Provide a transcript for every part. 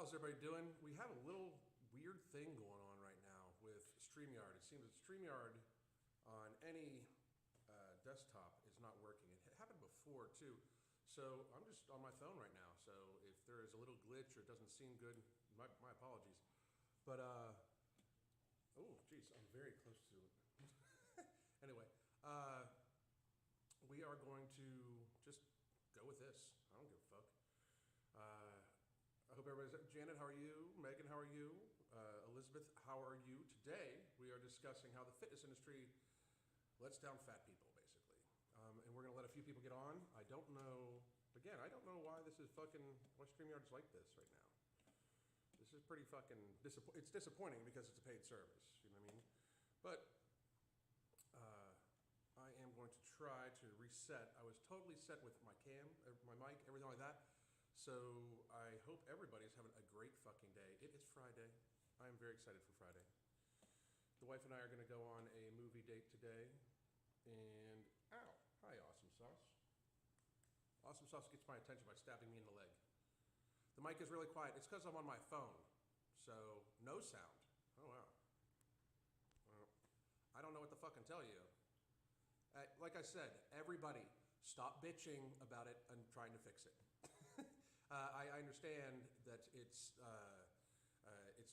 How's everybody doing? We have a little weird thing going on right now with StreamYard. It seems that StreamYard on any desktop is not working. It happened before too. So I'm just on my phone right now. So if there is a little glitch or it doesn't seem good, my apologies. But oh geez, I'm very close to it. Anyway, we are going to just go with this. I don't give a fuck. I hope everybody's. Janet, how are you? Megan, how are you? Elizabeth, how are you? Today, we are discussing how the fitness industry lets down fat people, basically. And we're going to let a few people get on. I don't know, again, I don't know why this is fucking, why StreamYard's like this right now. This is pretty fucking, it's disappointing because it's a paid service, you know what I mean? But I am going to try to reset. I was totally set with my cam, my mic, everything like that. So I hope everybody's having a great fucking day. It is Friday. I am very excited for Friday. The wife and I are going to go on a movie date today. And, ow, hi, Awesome Sauce. Awesome Sauce gets my attention by stabbing me in the leg. The mic is really quiet. It's because I'm on my phone. So, no sound. Oh, wow. Well, I don't know what to fucking tell you. Like I said, everybody, stop bitching about it and trying to fix it. I understand that it's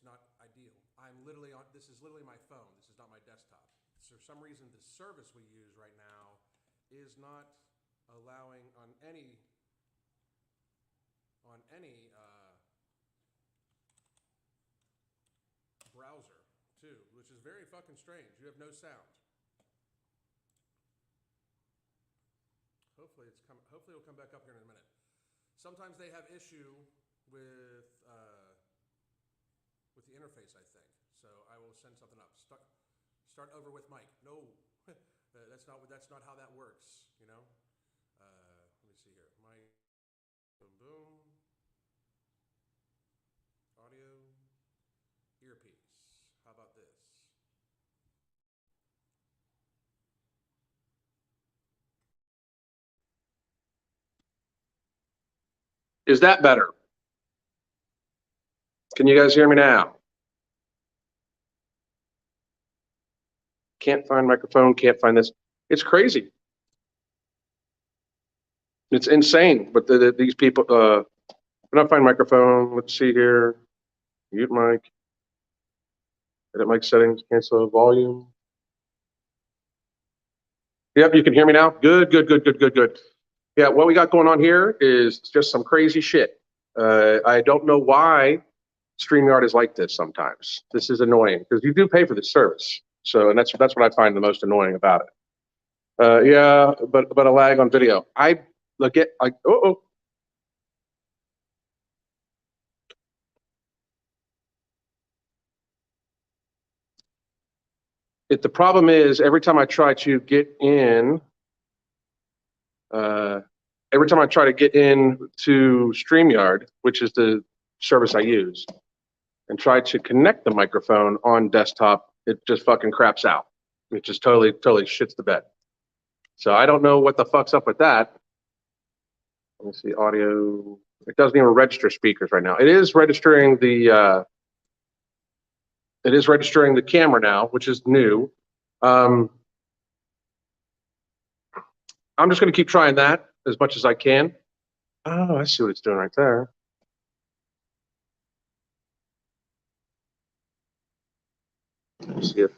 not ideal. I'm literally on. This is literally my phone. This is not my desktop. So for some reason, the service we use right now is not allowing on any browser too, which is very fucking strange. You have no sound. Hopefully it'll come back up here in a minute. Sometimes they have issue with the interface, I think. So I will send something up. Start over with Mike. No, that's not how that works. You know. Let me see here. Mike. Boom boom. Audio. Earpiece. How about this? Is that better? Can you guys hear me now? Can't find microphone, can't find this. It's crazy. It's insane. But these people, cannot find microphone. Let's see here. Mute mic. Edit mic settings, cancel volume. Yep, you can hear me now? Good. Yeah, what we got going on here is just some crazy shit. I don't know why StreamYard is like this sometimes. This is annoying because you do pay for this service. So, and that's what I find the most annoying about it. Yeah, but a lag on video. The problem is every time I try to get in, every time I try to get in to StreamYard, which is the service I use, and try to connect the microphone on desktop, it just fucking craps out. It just totally shits the bed. So I don't know what the fuck's up with that. Let me see, audio. It doesn't even register speakers right now. It is registering the camera now, which is new. I'm just going to keep trying that as much as I can. Oh, I see what it's doing right there. Let's see if.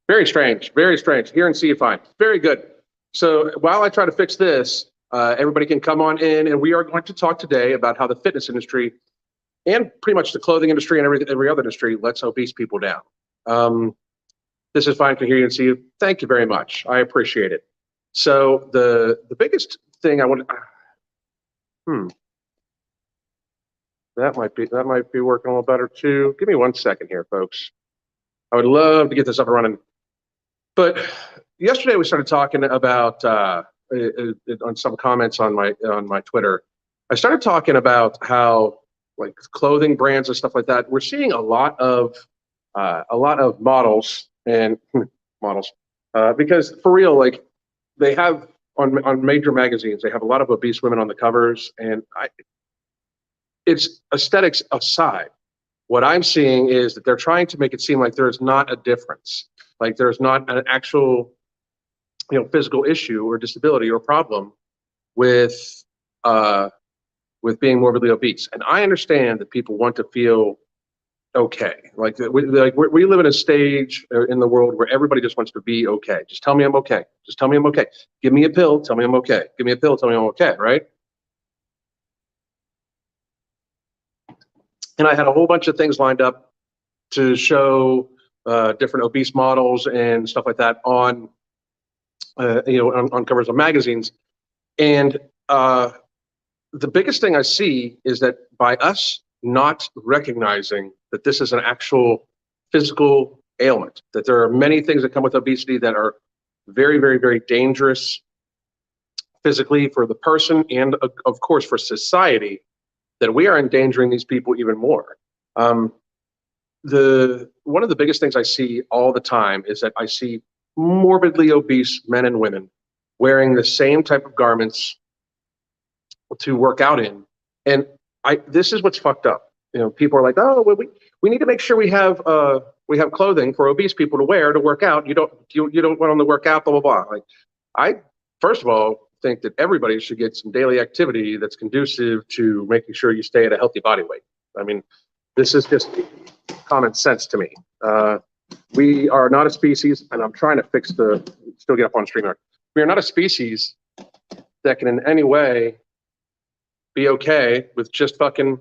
Very strange. Hear and see you fine. Very good. So while I try to fix this, everybody can come on in, and we are going to talk today about how the fitness industry and pretty much the clothing industry and every other industry lets obese people down. This is fine to hear you and see you. Thank you very much. I appreciate it. So the biggest thing I want to, that might be working a little better too. Give me 1 second here, folks. I would love to get this up and running. But yesterday we started talking about on some comments on my Twitter. I started talking about how like clothing brands and stuff like that. We're seeing a lot of models and models because for real, like they have on major magazines, they have a lot of obese women on the covers, and it's aesthetics aside. What I'm seeing is that they're trying to make it seem like there's not a difference, like there's not an actual, physical issue or disability or problem with uh, with being morbidly obese. And I understand that people want to feel okay. We live in a stage in the world where everybody just wants to be okay. Just tell me I'm okay. Just tell me I'm okay. Give me a pill. Tell me I'm okay. Give me a pill. Tell me I'm okay. Right. And I had a whole bunch of things lined up to show different obese models and stuff like that on, on covers of magazines. And the biggest thing I see is that by us not recognizing that this is an actual physical ailment, that there are many things that come with obesity that are very, very, very dangerous physically for the person and, of course, for society, that we are endangering these people even more. One of the biggest things I see all the time is that I see morbidly obese men and women wearing the same type of garments to work out in. And this is what's fucked up. People are like, oh, well, we need to make sure we have clothing for obese people to wear to work out. You don't want them to work out, blah, blah, blah. Like, I, first of all, think that everybody should get some daily activity that's conducive to making sure you stay at a healthy body weight. I mean, this is just common sense to me. We are not a species, and I'm trying to still get up on StreamYard. We are not a species that can in any way be okay with just fucking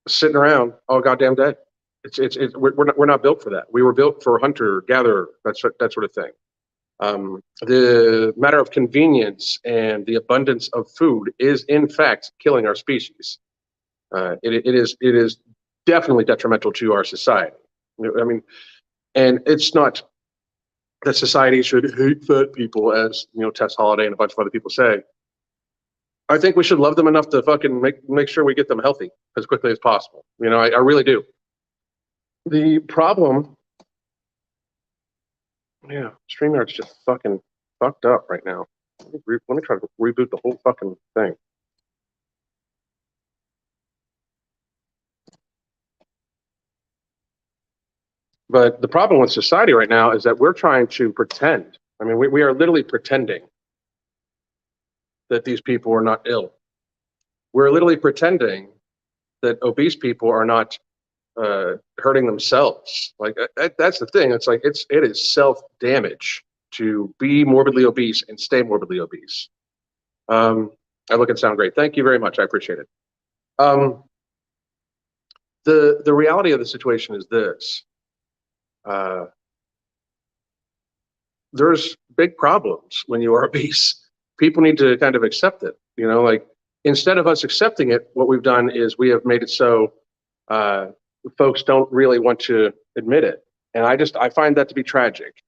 sitting around all goddamn day. We're not built for that. We were built for hunter gatherer, that sort of thing. The matter of convenience and the abundance of food is in fact killing our species. It is definitely detrimental to our society. I mean, and it's not that society should hate fat people, as Tess Holiday and a bunch of other people say. I think we should love them enough to fucking make sure we get them healthy as quickly as possible. I really do. The problem, StreamYard's just fucking fucked up right now. Let me try to reboot the whole fucking thing. But the problem with society right now is that we're trying to pretend. I mean, we are literally pretending that these people are not ill. We're literally pretending that obese people are not hurting themselves. Like that's the thing. It's like it is self-damage to be morbidly obese and stay morbidly obese. I look and sound great. Thank you very much. I appreciate it. The reality of the situation is this. There's big problems when you are obese. People need to kind of accept it. Like instead of us accepting it, what we've done is we have made it so folks don't really want to admit it. And I find that to be tragic.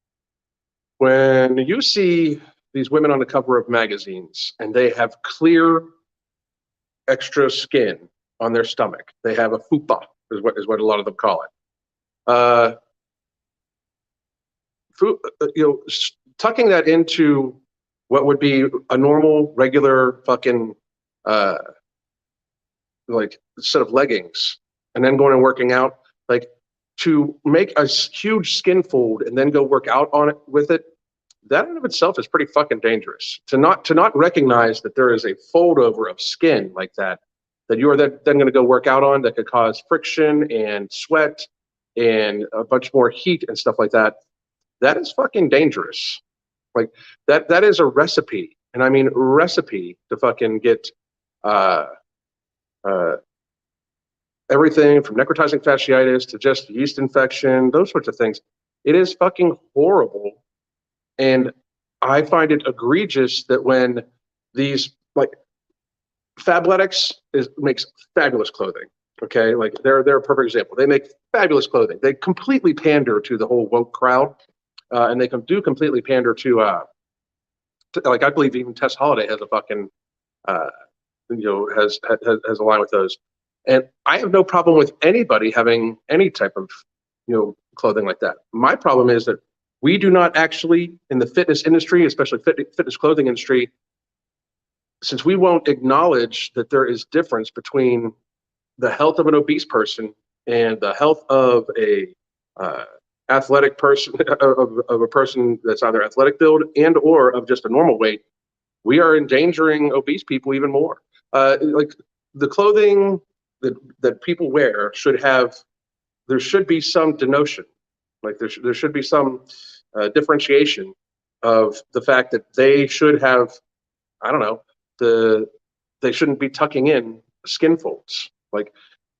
When you see these women on the cover of magazines and they have clear extra skin on their stomach, they have a fupa, is what a lot of them call it. Tucking that into what would be a normal, regular fucking like set of leggings, and then going and working out, like to make a huge skin fold and then go work out on it with it, that in of itself is pretty fucking dangerous. To not recognize that there is a fold over of skin like that you are then going to go work out on, that could cause friction and sweat and a bunch more heat and stuff like that. That is fucking dangerous. Like that is a recipe, and I mean recipe to fucking get everything from necrotizing fasciitis to just yeast infection, those sorts of things. It is fucking horrible. And I find it egregious that when these, like, Fabletics makes fabulous clothing. Okay, like they're a perfect example. They make fabulous clothing. They completely pander to the whole woke crowd, and they do completely pander to like, I believe even Tess Holiday has a fucking has a line with those. And I have no problem with anybody having any type of clothing like that. My problem is that we do not actually, in the fitness industry, especially fitness clothing industry, since we won't acknowledge that there is difference between the health of an obese person and the health of a athletic person, of a person that's either athletic build and or of just a normal weight, we are endangering obese people even more. Like the clothing that people wear there should be some denotion, like there should be some differentiation of the fact that they should have, I don't know, they shouldn't be tucking in skin folds. Like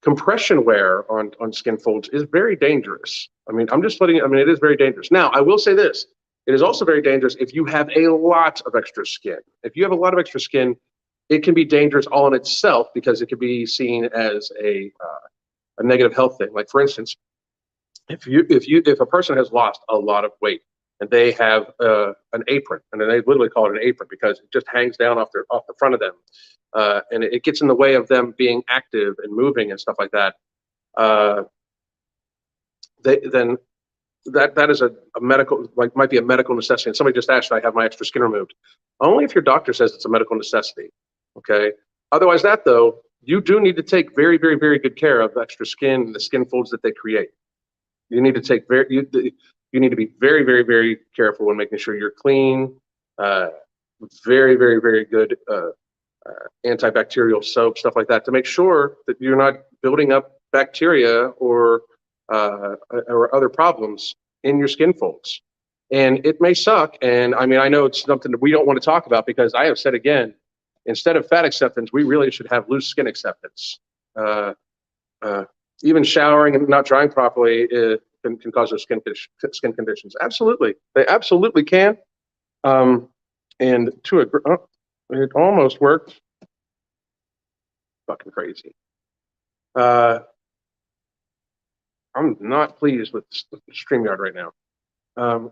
compression wear on skin folds is very dangerous. I mean, it is very dangerous. Now, I will say this. It is also very dangerous if you have a lot of extra skin. If you have a lot of extra skin, it can be dangerous all in itself because it could be seen as a negative health thing. Like for instance, if a person has lost a lot of weight and they have an apron, and they literally call it an apron because it just hangs down off the front of them, and it gets in the way of them being active and moving and stuff like that. Then that is a medical, like might be a medical necessity. And somebody just asked, should I have my extra skin removed? Only if your doctor says it's a medical necessity. Okay. Otherwise, though, you do need to take very, very, very good care of the extra skin and the skin folds that they create. You need to take you need to be very, very, very careful when making sure you're clean. Very, very, very good antibacterial soap, stuff like that, to make sure that you're not building up bacteria or other problems in your skin folds. And it may suck. And I mean, I know it's something that we don't want to talk about because I have said again, instead of fat acceptance, we really should have loose skin acceptance. Even showering and not drying properly can cause those skin conditions. Absolutely, they absolutely can. And it almost worked. Fucking crazy. I'm not pleased with StreamYard right now.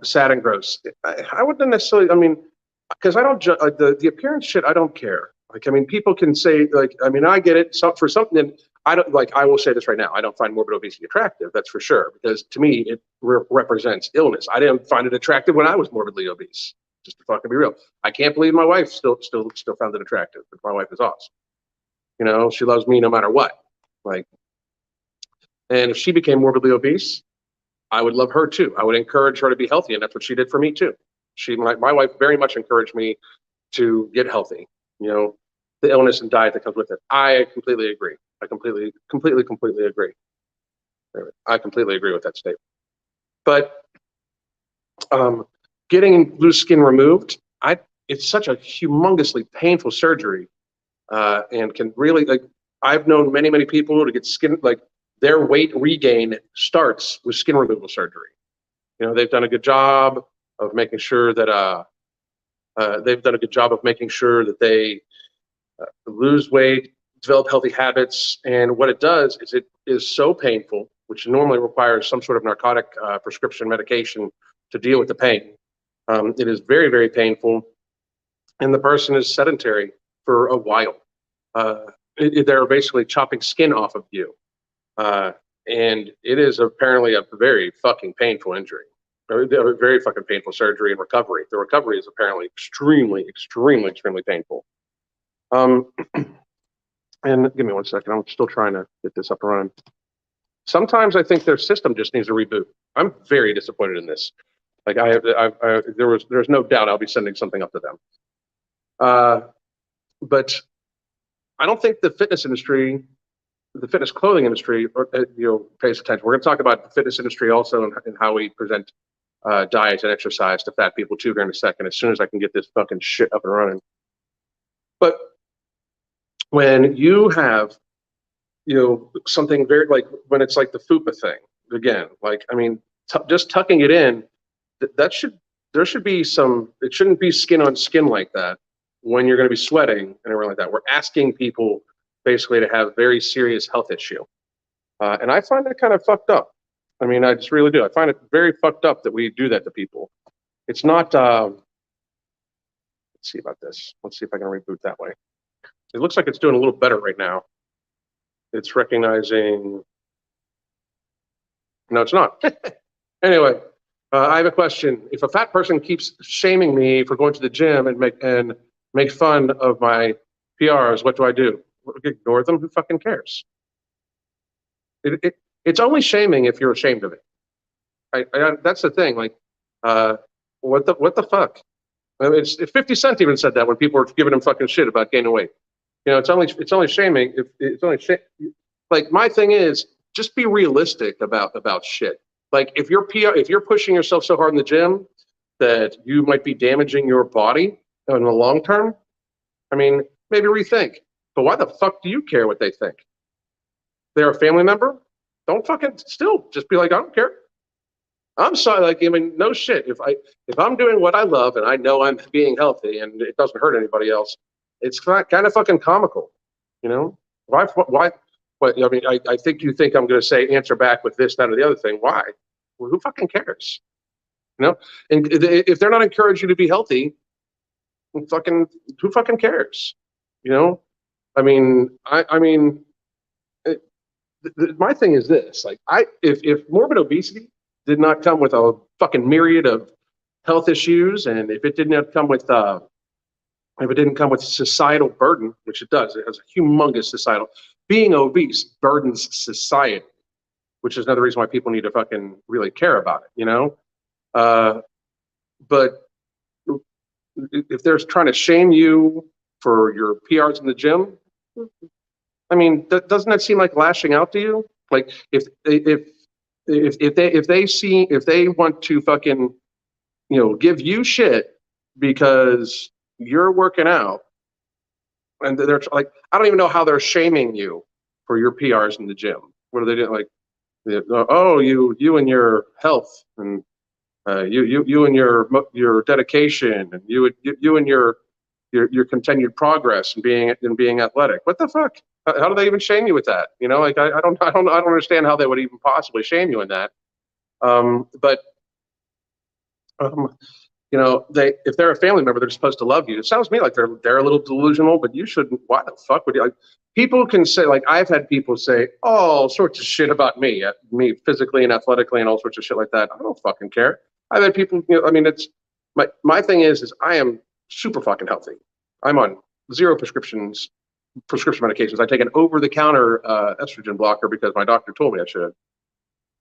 Sad and gross. I wouldn't necessarily. I mean, because I don't the appearance shit. I don't care. Like, I mean, people can say like, I mean, I get it. For something, I don't like. I will say this right now. I don't find morbid obesity attractive. That's for sure. Because to me, it represents illness. I didn't find it attractive when I was morbidly obese. Just to fucking be real. I can't believe my wife still found it attractive. But my wife is awesome. She loves me no matter what. Like. And if she became morbidly obese, I would love her too. I would encourage her to be healthy, and that's what she did for me too. My wife very much encouraged me to get healthy. The illness and diet that comes with it. I completely agree. I completely agree. I completely agree with that statement. But getting loose skin removed, it's such a humongously painful surgery, and can really I've known many people to get skin their weight regain starts with skin removal surgery. They've done a good job of making sure that they lose weight, develop healthy habits. And what it does is it is so painful, which normally requires some sort of narcotic prescription medication to deal with the pain. It is very, very painful. And the person is sedentary for a while. They're basically chopping skin off of you. And it is apparently a very fucking painful injury, a very fucking painful surgery and recovery. The recovery is apparently extremely painful. And give me 1 second. I'm still trying to get this up and running. Sometimes I think their system just needs a reboot. I'm very disappointed in this. Like there's no doubt I'll be sending something up to them. But I don't think the fitness clothing industry, pays attention. We're going to talk about the fitness industry also and how we present diet and exercise to fat people too here in a second, as soon as I can get this fucking shit up and running. But when you have, something very when it's like the FUPA thing again, just tucking it in, there should be it shouldn't be skin on skin like that when you're going to be sweating and everything like that. We're asking people basically to have very serious health issue. And I find that kind of fucked up. I mean, I just really do. I find it very fucked up that we do that to people. It's not, let's see about this. Let's see if I can reboot that way. It looks like it's doing a little better right now. It's recognizing, No, it's not. Anyway, I have a question. If a fat person keeps shaming me for going to the gym and make fun of my PRs, what do I do? Ignore them? Who fucking cares? It's only shaming if you're ashamed of it. That's the thing. Like, what the fuck? I mean, it's 50 Cent even said that when people were giving him fucking shit about gaining weight. It's only shaming if it's only like my thing is just be realistic about shit. Like if you're pushing yourself so hard in the gym that you might be damaging your body in the long term, I mean, maybe rethink. But why the fuck do you care what they think? They're a family member? Don't fucking still just be like, I don't care. I'm sorry, like I mean, no shit. If I'm doing what I love and I know I'm being healthy and it doesn't hurt anybody else, it's kind of fucking comical, Why? What? I mean, I think you think I'm going to say answer back with this, that, or the other thing. Why? Well, who fucking cares? And if they're not encouraging you to be healthy, who fucking cares? I mean, my thing is this: like, if morbid obesity did not come with a fucking myriad of health issues, and if it didn't come with societal burden, which it does, it has a humongous societal. Being obese burdens society, which is another reason why people need to fucking really care about it, But if they're trying to shame you for your PRs in the gym, I mean, doesn't that seem like lashing out to you? Like if they want to fucking, give you shit because you're working out, and they're like, I don't even know how they're shaming you for your PRs in the gym. What are they doing? Like, oh, you and your health, and you and your dedication, and you and your continued progress and being athletic. What the fuck? How do they even shame you with that? Like I don't understand how they would even possibly shame you in that. But if they're a family member, they're supposed to love you. It sounds to me like they're a little delusional, but you shouldn't. Why the fuck would you? Like, people can say, like, I've had people say all sorts of shit about me physically and athletically and all sorts of shit like that. I don't fucking care. I've had people, I mean, it's my thing is I am super fucking healthy. I'm on 0 prescription medications. I take an over-the-counter estrogen blocker because my doctor told me I should.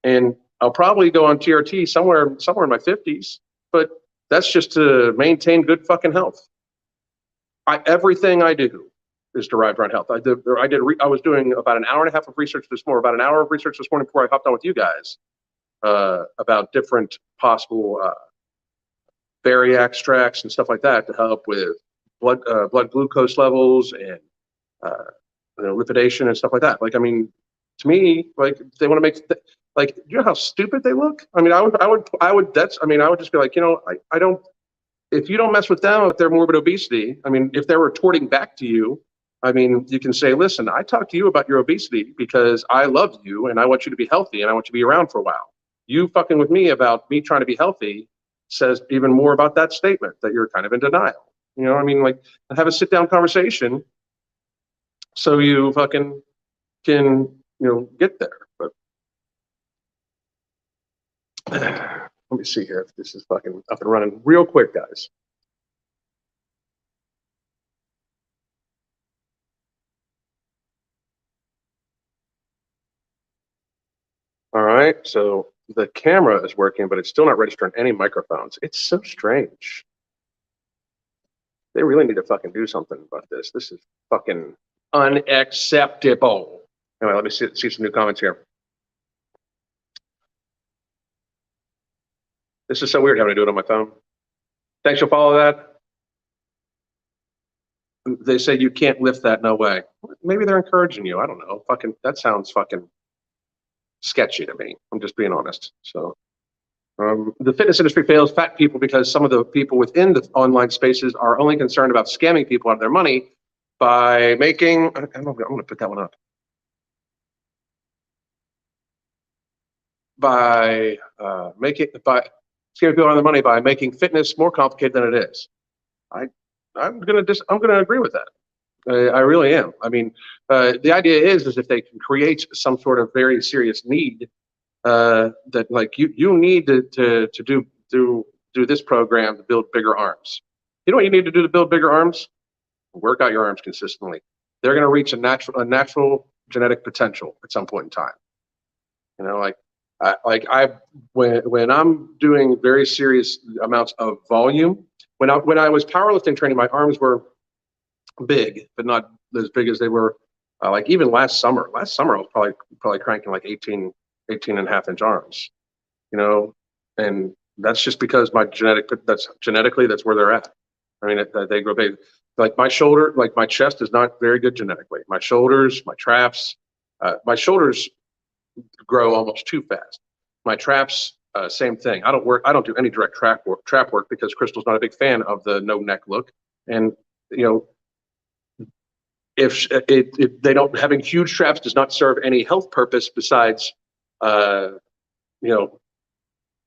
And I'll probably go on TRT somewhere in my 50s, but that's just to maintain good fucking health. Everything I do is derived around health. I was doing about an hour and a half of research this morning, about an hour of research this morning before I hopped on with you guys about different possible berry extracts and stuff like that to help with blood glucose levels and lipidation and stuff like that. Like, I mean, to me, like, they want to make like, you know how stupid they look? I mean, I would just be like, I don't, if you don't mess with them with their morbid obesity, I mean, if they're retorting back to you, I mean, you can say, listen, I talked to you about your obesity because I love you and I want you to be healthy and I want you to be around for a while. You fucking with me about me trying to be healthy says even more about that statement, that you're kind of in denial. I mean, like, have a sit down conversation so you fucking can, get there. But let me see here if this is fucking up and running real quick, guys. All right, so the camera is working, but it's still not registering any microphones. It's so strange. They really need to fucking do something about this. This is fucking unacceptable. Anyway, let me see some new comments here. This is so weird having to do it on my phone. Thanks, you'll follow that. They say you can't lift that, no way. Maybe they're encouraging you. I don't know. Fucking, that sounds fucking sketchy to me. I'm just being honest. So the fitness industry fails fat people because some of the people within the online spaces are only concerned about scamming people out of their money by making, I'm going to put that one up. By scamming people out of their money by making fitness more complicated than it is. I'm gonna agree with that. I really am. I mean, the idea is if they can create some sort of very serious need that like you need to do this program to build bigger arms. You know what you need to do to build bigger arms? Work out your arms consistently. They're going to reach a natural genetic potential at some point in time. You know, when I'm doing very serious amounts of volume, when I was powerlifting training, my arms were big, but not as big as they were. Like even last summer I was probably cranking like 18 and a half inch arms, you know, and that's just because that's genetically, that's where they're at. I mean, they grow big. Like my shoulder, like my chest is not very good genetically. My shoulders, my traps, my shoulders grow almost too fast. My traps, same thing. I don't do any direct trap work because Crystal's not a big fan of the no neck look. And, you know, if they don't, having huge traps does not serve any health purpose besides, you know,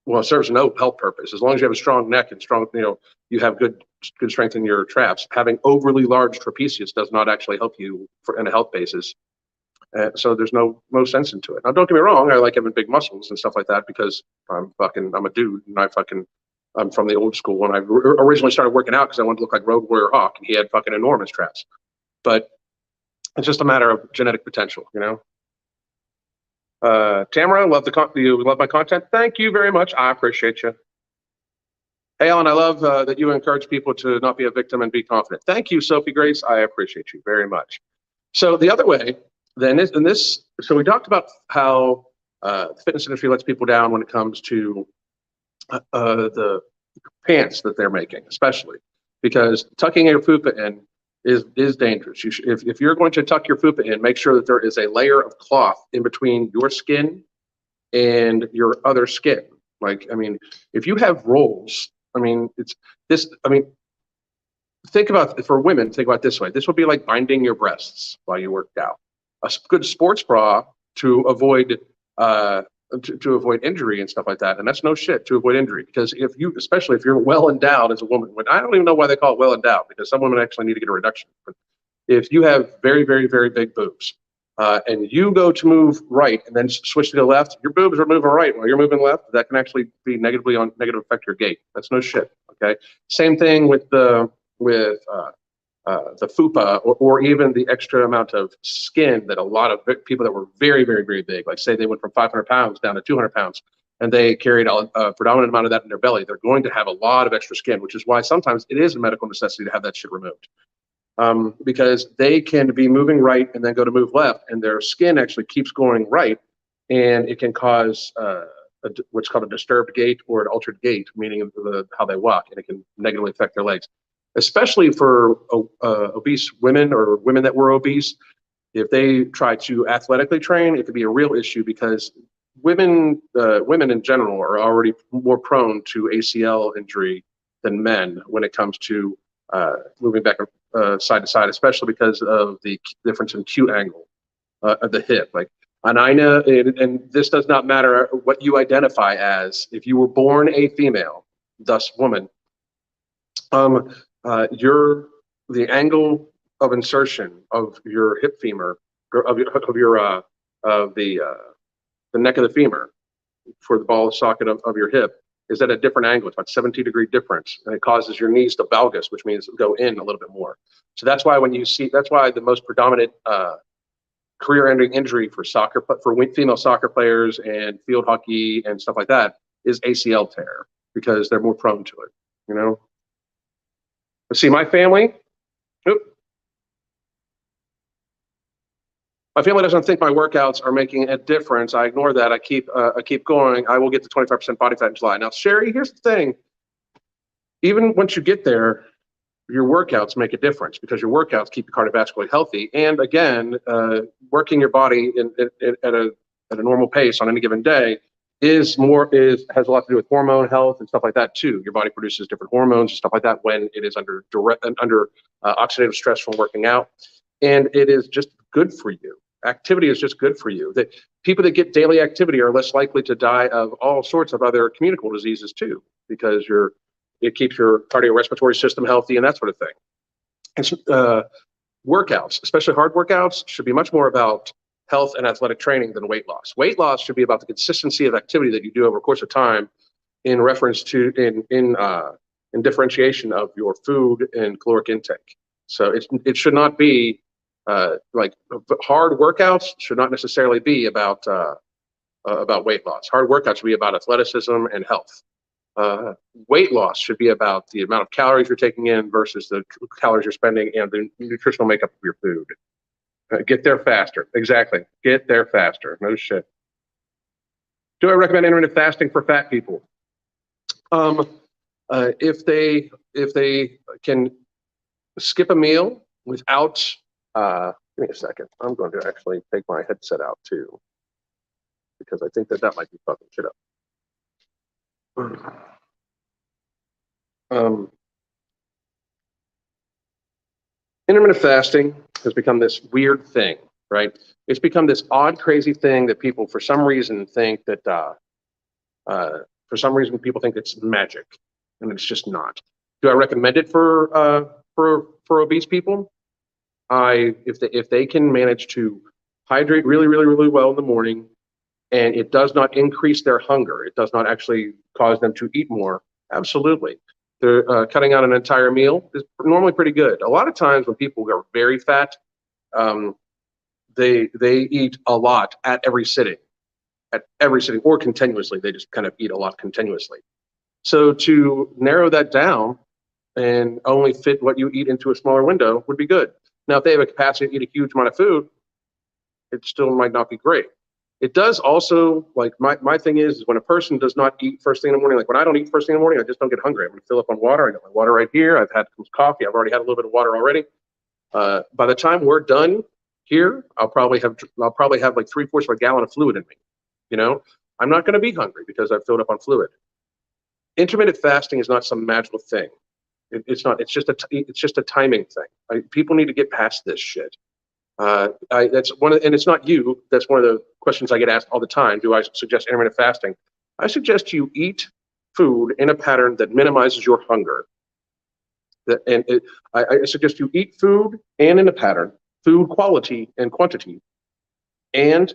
well, it serves no health purpose. As long as you have a strong neck and strong, you know, you have good strength in your traps. Having overly large trapezius does not actually help you in a health basis. So there's no sense into it. Now, don't get me wrong. I like having big muscles and stuff like that because I'm a dude, and I'm from the old school. When I originally started working out because I wanted to look like Road Warrior Hawk, and he had fucking enormous traps. But it's just a matter of genetic potential, you know. Tamara, you love my content. Thank you very much. I appreciate you. Hey, Alan, I love that you encourage people to not be a victim and be confident. Thank you, Sophie Grace. I appreciate you very much. So the other way, so we talked about how the fitness industry lets people down when it comes to the pants that they're making, especially because tucking your fupa in is dangerous. If you're going to tuck your fupa in, make sure that there is a layer of cloth in between your skin and your other skin. Like, I mean, if you have rolls, I mean, think about, for women, think about it this way. This would be like binding your breasts while you worked out. A good sports bra to avoid injury and stuff like that. And that's no shit, to avoid injury, because especially if you're well endowed as a woman, I don't even know why they call it well endowed, because some women actually need to get a reduction. But if you have very, very, very big boobs, and you go to move right and then switch to the left, your boobs are moving right while you're moving left. That can actually be negative affect your gait. That's no shit. Okay. Same thing with the fupa, or even the extra amount of skin that a lot of people that were very, very, very big, like say they went from 500 pounds down to 200 pounds, and they carried a predominant amount of that in their belly, they're going to have a lot of extra skin, which is why sometimes it is a medical necessity to have that shit removed. Because they can be moving right and then go to move left, and their skin actually keeps going right, and it can cause what's called a disturbed gait or an altered gait, meaning how they walk, and it can negatively affect their legs. Especially for obese women or women that were obese, if they try to athletically train, it could be a real issue, because women in general are already more prone to ACL injury than men when it comes to moving back side to side, especially because of the difference in Q angle of the hip. Like, and this does not matter what you identify as. If you were born a female, thus woman, the angle of insertion of your hip femur, of the neck of the femur for the ball socket of your hip, is at a different angle. It's about 17-degree difference, and it causes your knees to valgus, which means go in a little bit more. So that's why that's why the most predominant career-ending injury for female soccer players and field hockey and stuff like that is ACL tear, because they're more prone to it, you know? Let's see, my family doesn't think my workouts are making a difference. I ignore that. I keep going. I will get to 25% body fat in July. Now, Sherry, here's the thing. Even once you get there, your workouts make a difference, because your workouts keep you cardiovascularly healthy. And again, working your body at a normal pace on any given day has a lot to do with hormone health and stuff like that too. Your body produces different hormones and stuff like that when it is under oxidative stress from working out, and it is just good for you. Activity is just good for you. That people that get daily activity are less likely to die of all sorts of other communicable diseases too, because it keeps your cardiorespiratory system healthy and that sort of thing. And workouts, especially hard workouts, should be much more about health and athletic training than weight loss. Weight loss should be about the consistency of activity that you do over a course of time in reference to in differentiation of your food and caloric intake. So it should not be like hard workouts should not necessarily be about weight loss. Hard workouts should be about athleticism and health. Weight loss should be about the amount of calories you're taking in versus the calories you're spending and the nutritional makeup of your food. Get there faster. Exactly. Get there faster. No shit. Do I recommend intermittent fasting for fat people? If they can skip a meal without, give me a second. I'm going to actually take my headset out too, because I think that might be fucking shit up. Intermittent fasting has become this weird thing, right? It's become this odd, crazy thing that people, for some reason, think that people think it's magic, and it's just not. Do I recommend it for obese people? If they can manage to hydrate really, really, really well in the morning, and it does not increase their hunger, it does not actually cause them to eat more, absolutely. They're cutting out an entire meal is normally pretty good. A lot of times when people are very fat, they eat a lot at every sitting, or continuously. They just kind of eat a lot continuously. So to narrow that down and only fit what you eat into a smaller window would be good. Now, if they have a capacity to eat a huge amount of food, it still might not be great. It does also, like my thing is when a person does not eat first thing in the morning, like when I don't eat first thing in the morning, I just don't get hungry. I'm going to fill up on water. I got my water right here. I've had coffee. I've already had a little bit of water already. By the time we're done here, I'll probably have like 3/4 of a gallon of fluid in me. You know, I'm not going to be hungry because I've filled up on fluid. Intermittent fasting is not some magical thing. It's not. It's just a timing thing. People need to get past this shit. That's one of, and it's not you. That's one of the questions I get asked all the time. Do I suggest intermittent fasting? I suggest you eat food in a pattern that minimizes your hunger. I suggest you eat food and in a pattern, food quality and quantity, and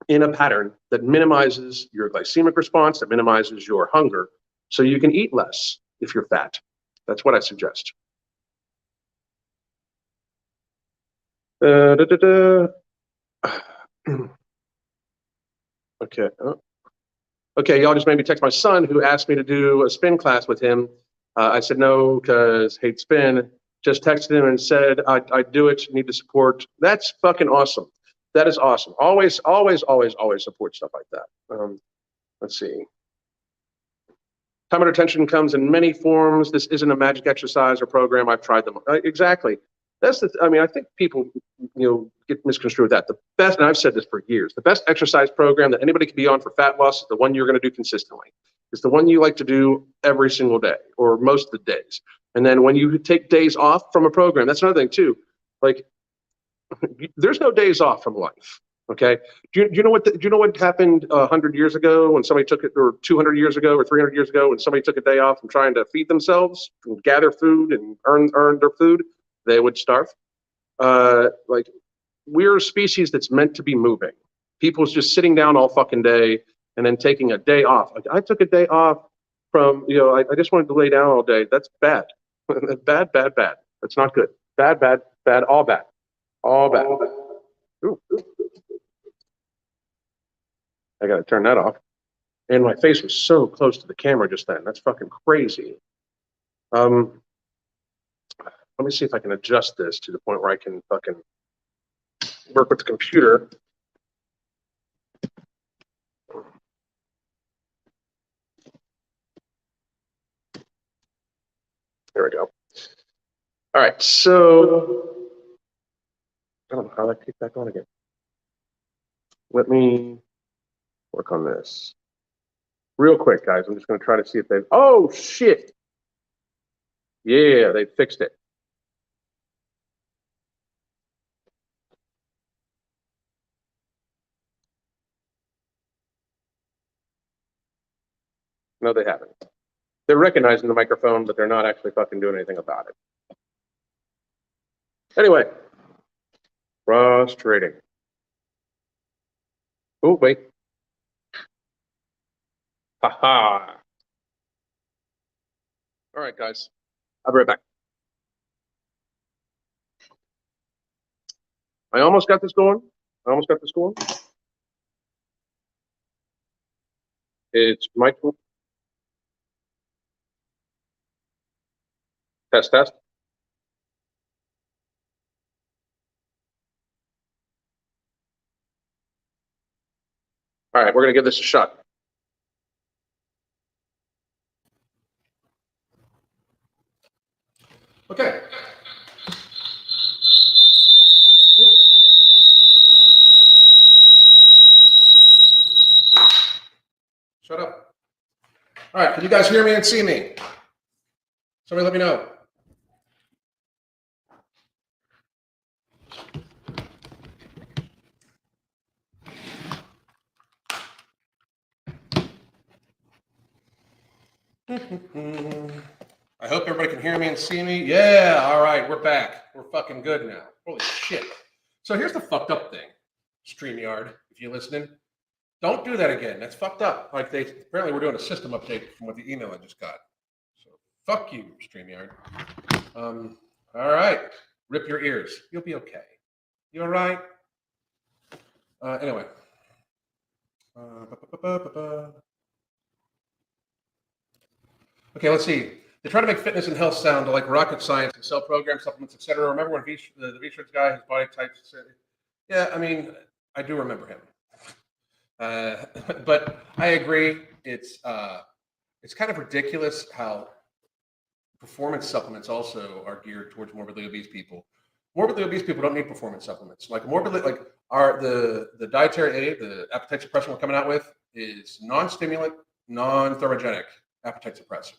in a pattern that minimizes your glycemic response, that minimizes your hunger, so you can eat less if you're fat. That's what I suggest. Okay. Okay, y'all just made me text my son who asked me to do a spin class with him. I said no because hate spin. Just texted him and said I'd do it. Need the support. That's fucking awesome. That is awesome. Always, always, always, always support stuff like that. Let's see. Time under tension comes in many forms. This isn't a magic exercise or program. I've tried them. Exactly. I think people, get misconstrued with that. The best, and I've said this for years, the best exercise program that anybody can be on for fat loss is the one you're going to do consistently. It's the one you like to do every single day or most of the days. And then when you take days off from a program, that's another thing too. Like, there's no days off from life. Okay. Do you know what happened 100 years ago when somebody took it, or 200 years ago, or 300 years ago when somebody took a day off from trying to feed themselves and gather food and earn their food? They would starve. Like, we're a species that's meant to be moving. People's just sitting down all fucking day and then taking a day off. Like, I took a day off from, I just wanted to lay down all day. That's bad. Bad, bad, bad. That's not good. Bad, bad, bad, all bad. All bad. Ooh. I got to turn that off. And my face was so close to the camera just then. That's fucking crazy. Let me see if I can adjust this to the point where I can fucking work with the computer. There we go. All right, so I don't know how that kicked back on again. Let me work on this real quick, guys. I'm just going to try to see if they've. Oh shit! Yeah, they fixed it. No, they haven't. They're recognizing the microphone, but they're not actually fucking doing anything about it. Anyway, frustrating. Oh, wait. Ha. All right, guys. I'll be right back. I almost got this going. It's Michael. Test, test. All right, we're going to give this a shot. Okay. Shut up. All right, can you guys hear me and see me? Somebody let me know. I hope everybody can hear me and see me. Yeah, all right, we're back. We're fucking good now. Holy shit. So here's the fucked up thing, StreamYard, if you're listening. Don't do that again. That's fucked up. Like apparently we're doing a system update from what the email I just got. So fuck you, StreamYard. All right. Rip your ears. You'll be okay. You all right? Anyway. Okay, let's see. They try to make fitness and health sound like rocket science and sell programs, supplements, etc. Remember when the research guy, his body types? Yeah, I mean, I do remember him. But I agree. It's kind of ridiculous how performance supplements also are geared towards morbidly obese people. Morbidly obese people don't need performance supplements. Like the dietary aid, the appetite suppressant we're coming out with is non-stimulant, non-thermogenic appetite suppressor.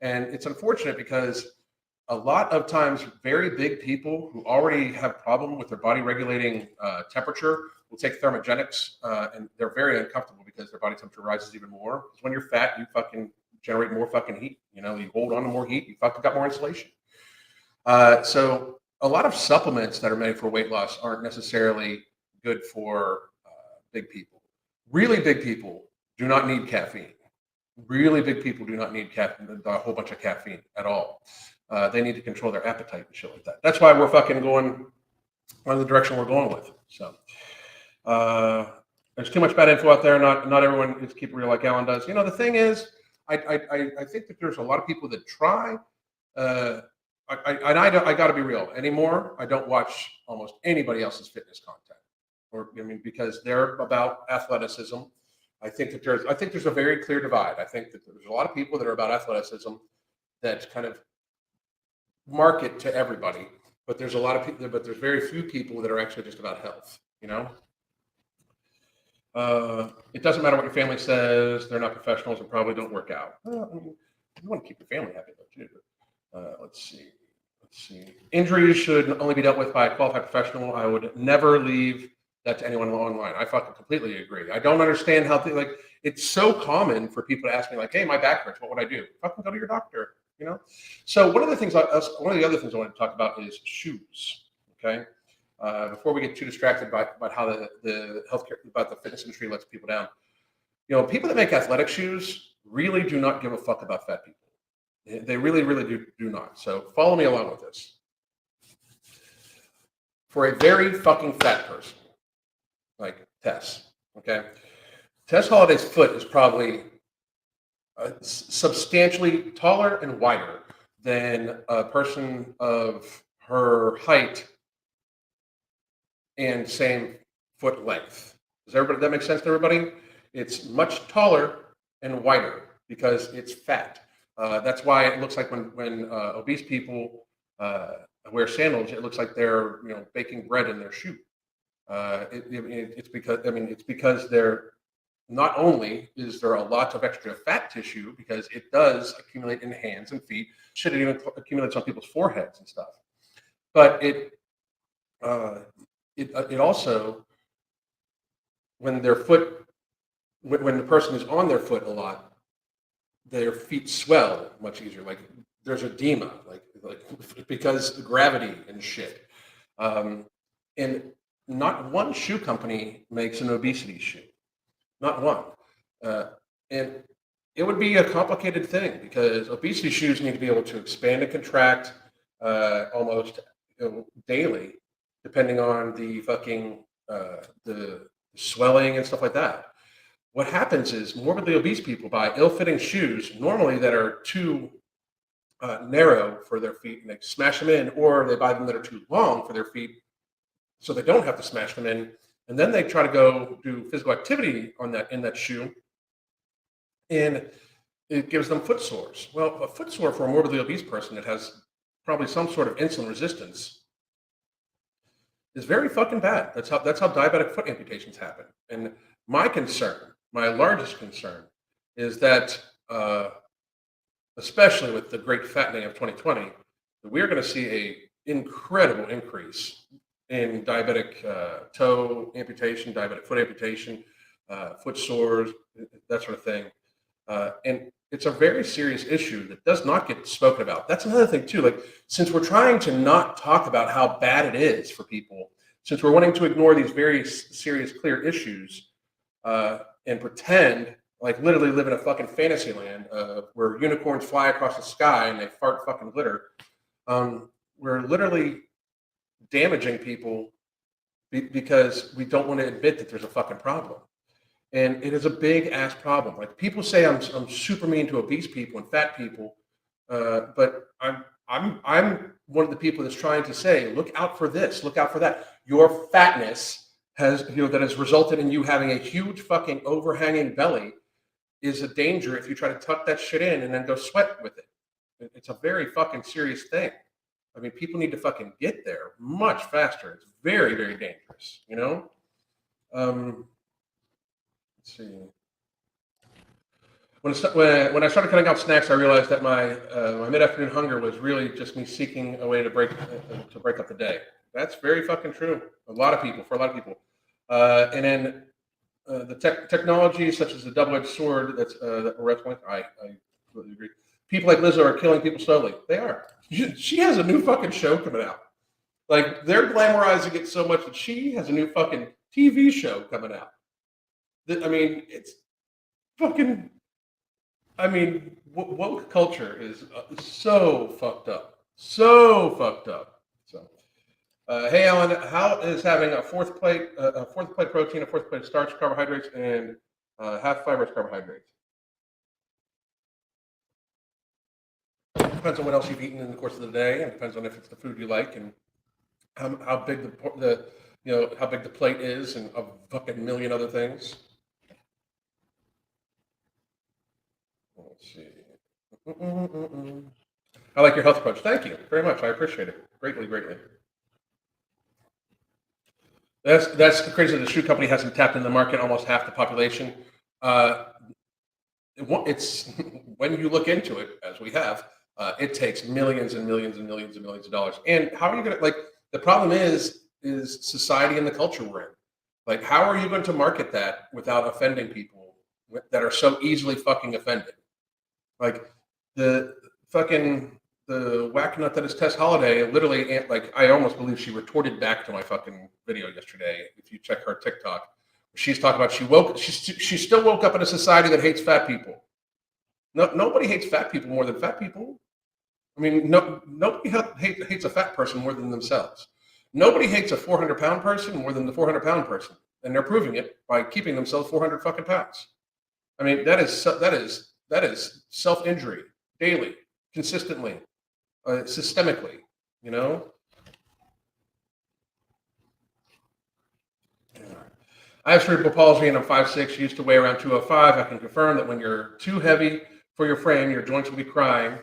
And it's unfortunate because a lot of times very big people who already have problem with their body regulating temperature will take thermogenics and they're very uncomfortable because their body temperature rises even more. Because when you're fat, you fucking generate more fucking heat. You know, you hold on to more heat, you fucking got more insulation. So a lot of supplements that are made for weight loss aren't necessarily good for big people. Really big people do not need caffeine. Really big people do not need caffeine, a whole bunch of caffeine at all. They need to control their appetite and shit like that. That's why we're fucking going on the direction we're going with. So there's too much bad info out there. Not everyone is keeping real like Alan does. You know, the thing is, I think that there's a lot of people that try. I got to be real. Anymore, I don't watch almost anybody else's fitness content, because they're about athleticism. I think there's a very clear divide. I think that there's a lot of people that are about athleticism that kind of market to everybody, but there's a lot of people, but there's very few people that are actually just about health. You know, it doesn't matter what your family says; they're not professionals and probably don't work out. Well, I mean, you want to keep your family happy, don't you? Let's see. Injuries should only be dealt with by a qualified professional. I would never leave that to anyone online. I fucking completely agree. I don't understand how it's so common for people to ask me like, "Hey, my back hurts. What would I do?" Fucking go to your doctor. You know. So one of the other things I wanted to talk about is shoes. Okay. Before we get too distracted by how the healthcare, about the fitness industry lets people down. You know, people that make athletic shoes really do not give a fuck about fat people. They really, really do not. So follow me along with this. For a very fucking fat person, like Tess, okay? Tess Holliday's foot is probably substantially taller and wider than a person of her height and same foot length. That make sense to everybody? It's much taller and wider because it's fat. That's why it looks like when obese people wear sandals, it looks like they're baking bread in their shoe. It's because they're not only is there a lot of extra fat tissue because it does accumulate in hands and feet, should it even accumulates on people's foreheads and stuff, but it also when the person is on their foot a lot, their feet swell much easier. Like there's edema, like because gravity and shit. And not one shoe company makes an obesity shoe. not one. And it would be a complicated thing because obesity shoes need to be able to expand and contract almost daily, depending on the fucking the swelling and stuff like that. What happens is morbidly obese people buy ill-fitting shoes, normally that are too narrow for their feet, and they smash them in, or they buy them that are too long for their feet, so they don't have to smash them in. And then they try to go do physical activity on that in that shoe, and it gives them foot sores. Well, a foot sore for a morbidly obese person that has probably some sort of insulin resistance is very fucking bad. That's how diabetic foot amputations happen. And my concern, my largest concern, is that especially with the great fattening of 2020, we're going to see a incredible increase in diabetic toe amputation, diabetic foot amputation, foot sores, that sort of thing. And it's a very serious issue that does not get spoken about. That's another thing too. Like, since we're trying to not talk about how bad it is for people, since we're wanting to ignore these very serious, clear issues, and pretend like literally live in a fucking fantasy land where unicorns fly across the sky and they fart fucking glitter, we're literally damaging people because we don't want to admit that there's a fucking problem. And it is a big ass problem. Like, people say I'm super mean to obese people and fat people, but I'm one of the people that's trying to say, look out for this, look out for that. Your fatness that has resulted in you having a huge fucking overhanging belly is a danger if you try to tuck that shit in and then go sweat with it. It's a very fucking serious thing. I mean, people need to fucking get there much faster. It's very, very dangerous, you know? Let's see. When I started cutting out snacks, I realized that my mid-afternoon hunger was really just me seeking a way to break up the day. That's very fucking true. For a lot of people. And then the technology, such as the double-edged sword, that we're exploring, I completely agree. People like Lizzo are killing people slowly. They are. She has a new fucking show coming out. Like, they're glamorizing it so much that she has a new fucking TV show coming out. I mean, it's fucking. I mean, woke culture is so fucked up. So fucked up. So, hey, Alan, how is having a fourth plate protein, a fourth plate starch, carbohydrates, and half fibrous carbohydrates? Depends on what else you've eaten in the course of the day, and depends on if it's the food you like, and how big how big the plate is, and a fucking million other things. Let's see. I like your health approach. Thank you very much. I appreciate it greatly, greatly. That's crazy. The shoe company hasn't tapped into the market. Almost half the population. It's when you look into it, as we have, it takes millions and millions and millions and millions of dollars. And how are you going to, like, the problem is society and the culture we're in. Like, how are you going to market that without offending people that are so easily fucking offended? Like, the whack nut that is Tess Holiday, literally, like, I almost believe she retorted back to my fucking video yesterday. If you check her TikTok, she's talking about she still woke up in a society that hates fat people. No, nobody hates fat people more than fat people. I mean, nobody hates a fat person more than themselves. Nobody hates a 400-pound person more than the 400-pound person, and they're proving it by keeping themselves 400 fucking pounds. I mean, that is self-injury daily, consistently, systemically. You know. I have cerebral palsy and I'm 5'6", used to weigh around 205. I can confirm that when you're too heavy for your frame, your joints will be crying.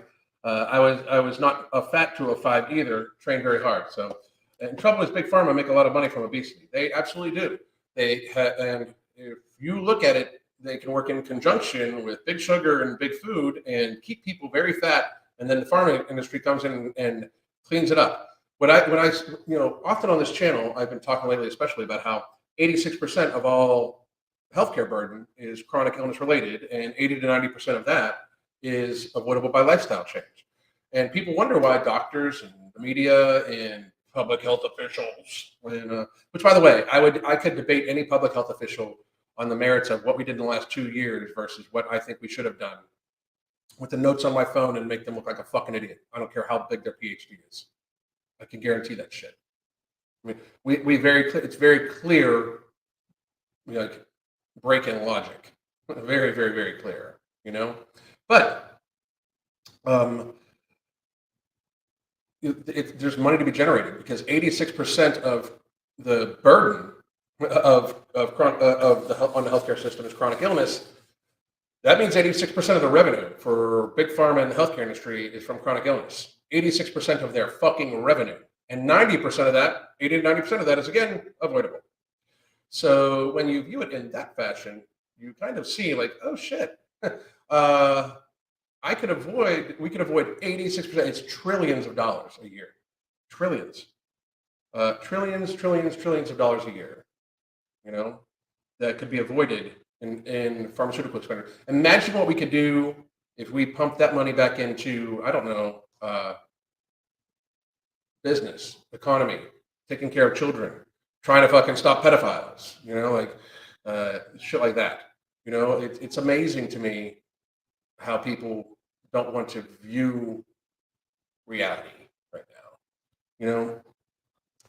I was not a fat 205 either, trained very hard. So, and trouble is, Big Pharma make a lot of money from obesity. They absolutely do. And if you look at it, they can work in conjunction with big sugar and big food and keep people very fat. And then the pharma industry comes in and cleans it up. When I often on this channel, I've been talking lately, especially about how 86% of all healthcare burden is chronic illness related, and 80 to 90% of that is avoidable by lifestyle change. And people wonder why doctors and the media and public health officials, which, by the way, I could debate any public health official on the merits of what we did in the last 2 years versus what I think we should have done with the notes on my phone and make them look like a fucking idiot. I don't care how big their PhD is. I can guarantee that shit. I mean, it's very clear, like break-in logic. Very, very, very clear, But there's money to be generated because 86% of the burden on the healthcare system is chronic illness. That means 86% of the revenue for big pharma and the healthcare industry is from chronic illness. 86% of their fucking revenue. And 90% of that, 80 to 90% of that is, again, avoidable. So when you view it in that fashion, you kind of see like, oh shit, we could avoid 86%. It's trillions of dollars a year. Trillions of dollars a year, that could be avoided in pharmaceutical expenditure. Imagine what we could do if we pumped that money back into, I don't know, business, economy, taking care of children, trying to fucking stop pedophiles, shit like that. It's amazing to me how people don't want to view reality right now.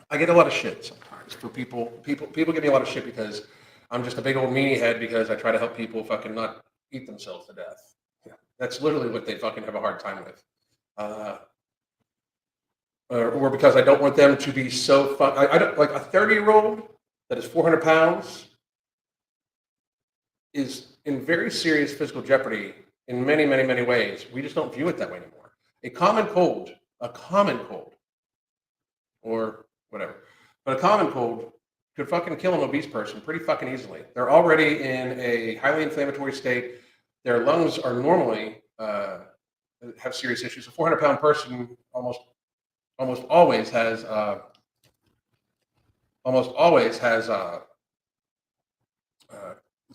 I get a lot of shit sometimes for people give me a lot of shit because I'm just a big old meanie head because I try to help people fucking not eat themselves to death. Yeah. That's literally what they fucking have a hard time with. Or because I don't want them to be so I don't like a 30-year-old that is 400 pounds is in very serious physical jeopardy in many, many, many ways. We just don't view it that way anymore. A common cold, or whatever, but a common cold could fucking kill an obese person pretty fucking easily. They're already in a highly inflammatory state. Their lungs are normally have serious issues. A 400-pound person almost always has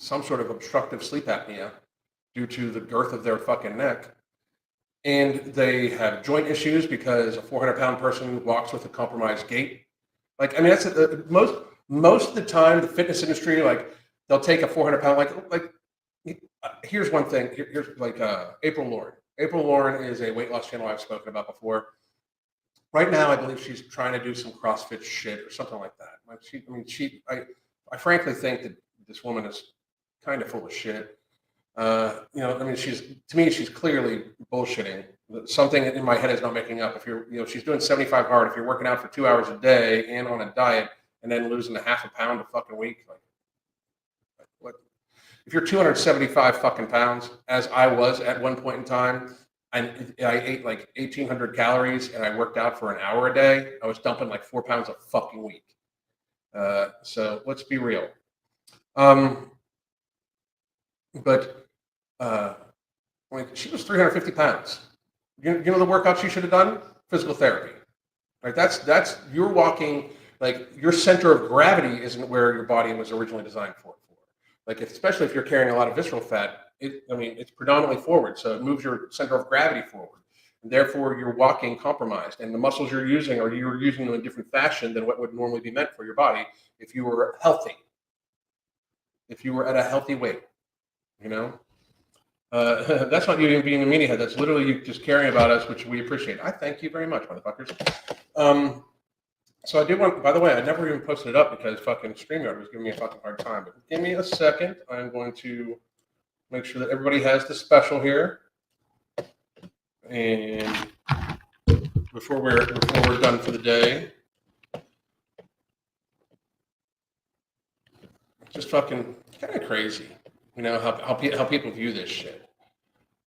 some sort of obstructive sleep apnea due to the girth of their fucking neck. And they have joint issues because a 400-pound person walks with a compromised gait. Like, I mean, that's most of the time, the fitness industry, like, they'll take a 400-pound, here's one thing. Here's like April Lauren. April Lauren is a weight loss channel I've spoken about before. Right now, I believe she's trying to do some CrossFit shit or something like that. I frankly think that this woman is kind of full of shit. She's clearly bullshitting. Something in my head is not making up. If she's doing 75 hard. If you're working out for 2 hours a day and on a diet and then losing a half a pound a fucking week, what? If you're 275 fucking pounds, as I was at one point in time, and I ate like 1,800 calories and I worked out for an hour a day, I was dumping like 4 pounds a fucking week. So let's be real. She was 350 pounds. You know the workout she should have done? Physical therapy. Right? That's you're walking, like, your center of gravity isn't where your body was originally designed for. Like, especially if you're carrying a lot of visceral fat, it's predominantly forward, so it moves your center of gravity forward. And therefore, you're walking compromised, and the muscles you're using them in a different fashion than what would normally be meant for your body if you were healthy. If you were at a healthy weight, that's not you being a meanie head. That's literally you just caring about us, which we appreciate. I thank you very much, motherfuckers. So I did want, by the way, I never even posted it up because fucking StreamYard was giving me a fucking hard time. But give me a second. I'm going to make sure that everybody has the special here. And before we're done for the day, just fucking kind of crazy, how people view this shit.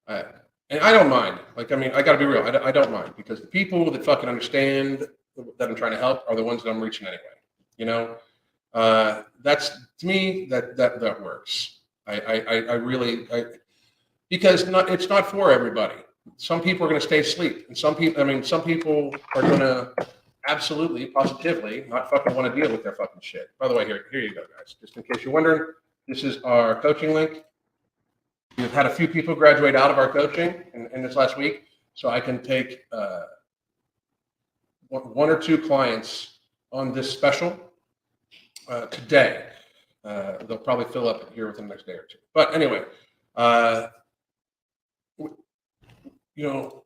And I don't mind. I got to be real. I don't mind because the people that fucking understand that I'm trying to help are the ones that I'm reaching anyway. That's, to me, that works. Because it's not for everybody. Some people are going to stay asleep, and some people are going to absolutely, positively not fucking want to deal with their fucking shit. By the way, here you go, guys. Just in case you're wondering, this is our coaching link. We've had a few people graduate out of our coaching in this last week, so I can take one or two clients on this special today. They'll probably fill up here within the next day or two. But anyway, you know,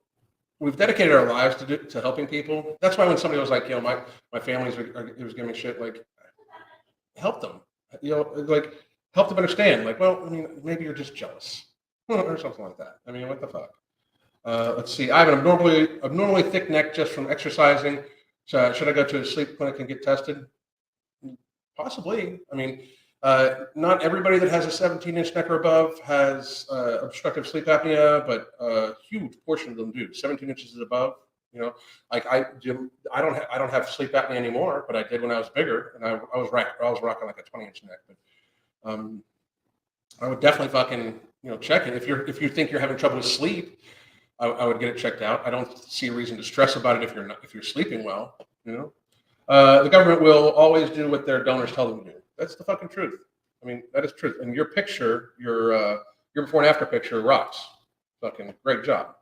we've dedicated our lives to helping people. That's why when somebody was like, you know, my family's it was giving me shit, like, help them, you know, like help them understand. Like, well, I mean, maybe you're just jealous or something like that. I mean, what the fuck? Let's see. I have an abnormally thick neck just from exercising. So should I go to a sleep clinic and get tested? Possibly. I mean, not everybody that has a 17-inch neck or above has obstructive sleep apnea, but a huge portion of them do. 17 inches and above. You know, like I don't have sleep apnea anymore, but I did when I was bigger, and I was rocking like a 20-inch neck. But I would definitely fucking check it if you think you're having trouble with sleep. I would get it checked out. I don't see a reason to stress about it if you're sleeping well. You know, the government will always do what their donors tell them to do. That's the fucking truth. I mean, that is truth. And your picture, your before and after picture rocks. Fucking great job.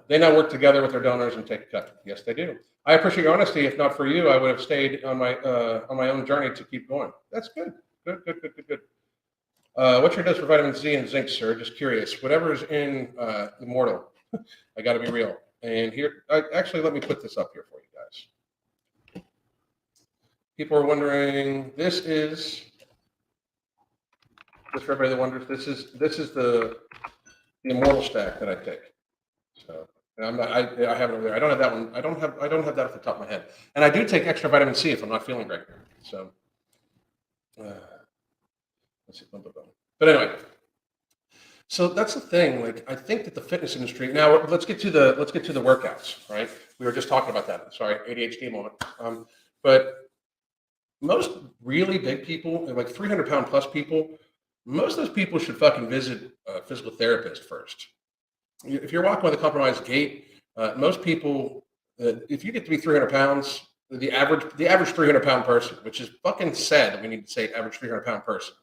They now work together with their donors and take a cut. Yes, they do. I appreciate your honesty. If not for you, I would have stayed on my own journey to keep going. That's good. Good. What's your dose for vitamin C and zinc, sir? Just curious. Whatever's in Immortal. I got to be real. And here, actually, let me put this up here for you guys. People are wondering. This is just for everybody that wonders. This is the Immortal stack that I take. So I'm not, I have it over there. I don't have that one. I don't have that off the top of my head. And I do take extra vitamin C if I'm not feeling great. So let's see. But anyway, so that's the thing. Like, I think that the fitness industry. Now let's get to the workouts. Right? We were just talking about that. Sorry, ADHD moment. But most really big people, like 300-pound plus people, most of those people should fucking visit a physical therapist first. If you're walking with a compromised gait, most people, if you get to be 300 pounds, the average 300-pound person, which is fucking sad that we need to say average 300-pound person.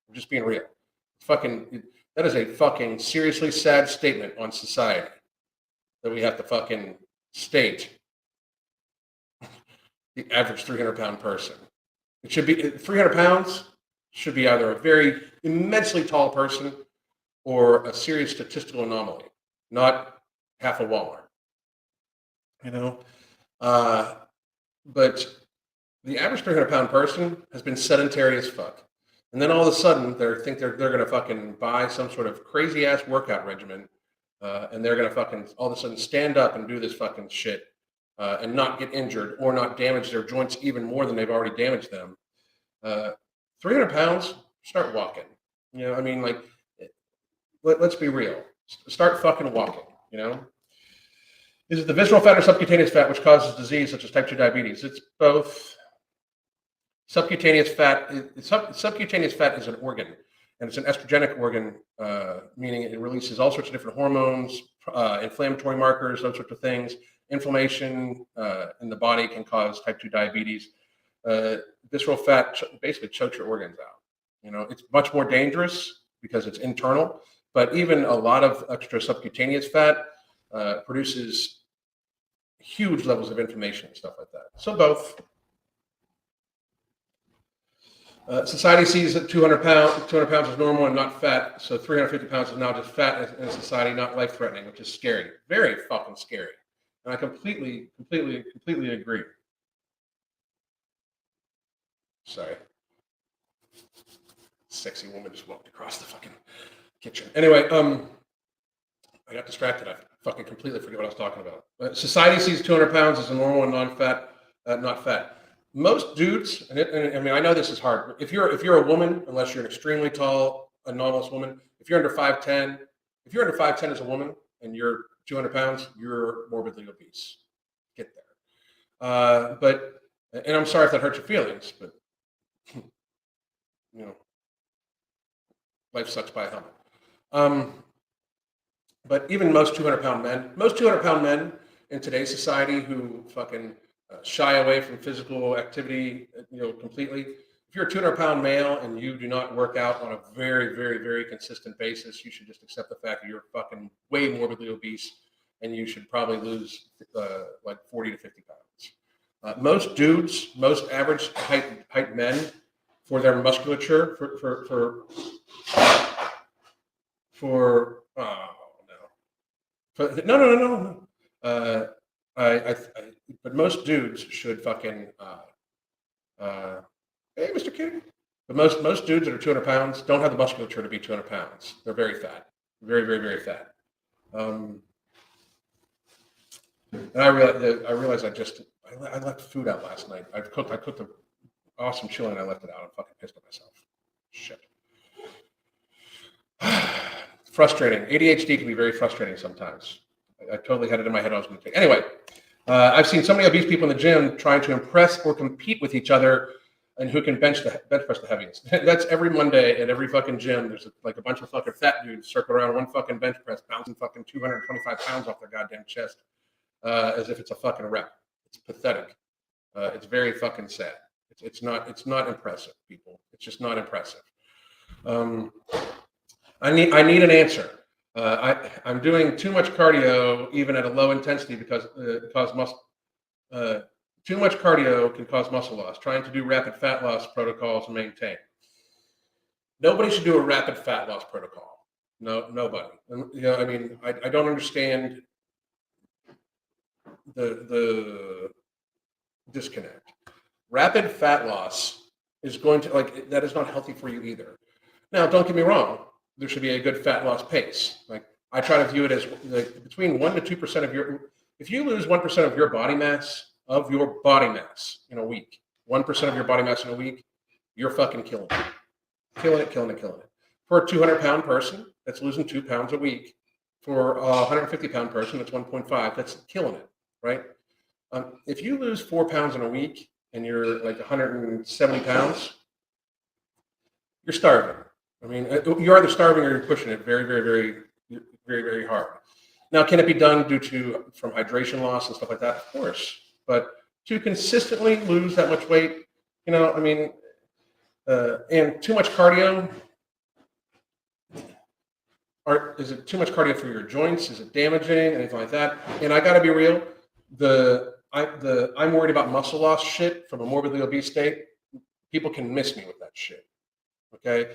I'm just being real. That is a fucking seriously sad statement on society that we have to fucking state the average 300-pound person. It should be 300 pounds should be either a very immensely tall person or a serious statistical anomaly, not half a Walmart. You know, but the average 300-pound person has been sedentary as fuck. And then all of a sudden, they're going to fucking buy some sort of crazy ass workout regimen, and they're going to fucking all of a sudden stand up and do this fucking shit, and not get injured or not damage their joints even more than they've already damaged them. 300 pounds, start walking. You know, I mean, like, let's be real. Start fucking walking. You know, is it the visceral fat or subcutaneous fat which causes disease such as type 2 diabetes? It's both. Subcutaneous fat is an organ, and it's an estrogenic organ, meaning it releases all sorts of different hormones, inflammatory markers, those sorts of things. Inflammation in the body can cause type 2 diabetes. Visceral fat basically chokes your organs out. You know, it's much more dangerous because it's internal, but even a lot of extra subcutaneous fat produces huge levels of inflammation and stuff like that. So both. Society sees that 200 pounds is normal and not fat. So 350 pounds is now just fat in society, not life-threatening, which is scary. Very fucking scary. And I completely agree. Sorry. Sexy woman just walked across the fucking kitchen. Anyway, I got distracted. I fucking completely forget what I was talking about. Society sees 200 pounds as a normal and non-fat, not fat. Most dudes, and I mean, I know this is hard. If you're a woman, unless you're an extremely tall, anomalous woman, if you're under 5'10", as a woman and you're 200 pounds, you're morbidly obese. Get there. But I'm sorry if that hurts your feelings, but you know, life sucks by a helmet. But even most 200-pound men in today's society who fucking shy away from physical activity, completely. If you're a 200-pound male and you do not work out on a very, very, very consistent basis, you should just accept the fact that you're fucking way morbidly obese, and you should probably lose like 40 to 50 pounds. Most dudes, most average height men, for their musculature, for no. But most dudes should fucking hey, Mr. Kitty. But most dudes that are 200 pounds don't have the musculature to be 200 pounds. They're very fat, very fat. And I realized I left food out last night. I cooked an awesome chili and I left it out. I'm fucking pissed at myself. Shit. Frustrating. ADHD can be very frustrating sometimes. I totally had it in my head I was going to take. Anyway, I've seen so many obese people in the gym trying to impress or compete with each other and who can bench press the heaviest. That's every Monday at every fucking gym. There's a bunch of fucking fat dudes circling around one fucking bench press, bouncing fucking 225 pounds off their goddamn chest as if it's a fucking rep. It's pathetic. It's very fucking sad. It's not impressive, people. It's just not impressive. I need an answer. I'm doing too much cardio even at a low intensity because too much cardio can cause muscle loss. Trying to do rapid fat loss protocols and maintain. Nobody should do a rapid fat loss protocol. No, nobody. I mean, I don't understand the disconnect. Rapid fat loss is going to that is not healthy for you either. Now, don't get me wrong. There should be a good fat loss pace. Like I try to view it as between 1% to 2% of your. If you lose 1% of your body mass in a week, 1% of your body mass in a week, you're fucking killing it. For a 200-pound person, that's losing 2 pounds a week. For a 150-pound person, that's 1.5. That's killing it, right? If you lose 4 pounds in a week and you're like 170 pounds, you're starving. I mean, you're either starving or you're pushing it very hard. Now, can it be done from hydration loss and stuff like that? Of course. But to consistently lose that much weight, I mean, and too much cardio, is it too much cardio for your joints? Is it damaging? Anything like that? And I got to be real. I'm worried about muscle loss shit from a morbidly obese state. People can miss me with that shit. Okay.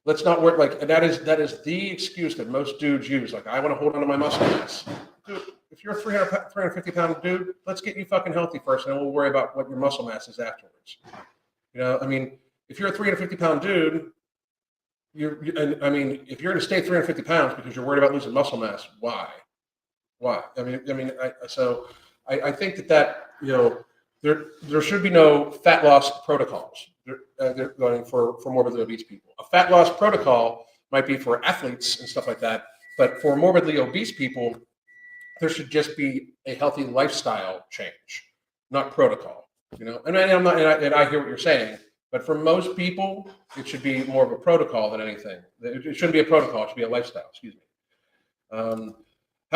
Let's not work that is the excuse that most dudes use. Like, I want to hold on to my muscle mass. Dude, if you're a 350 pound dude, let's get you fucking healthy first, and then we'll worry about what your muscle mass is afterwards. I mean, if you're a 350 pound dude, if you're going to stay 350 pounds because you're worried about losing muscle mass, why? I think that there should be no fat loss protocols. They're going for morbidly obese people. A fat loss protocol might be for athletes and stuff like that, but for morbidly obese people, there should just be a healthy lifestyle change, not protocol. And I hear what you're saying, but for most people, it should be more of a protocol than anything. It shouldn't be a protocol; it should be a lifestyle. Excuse me. How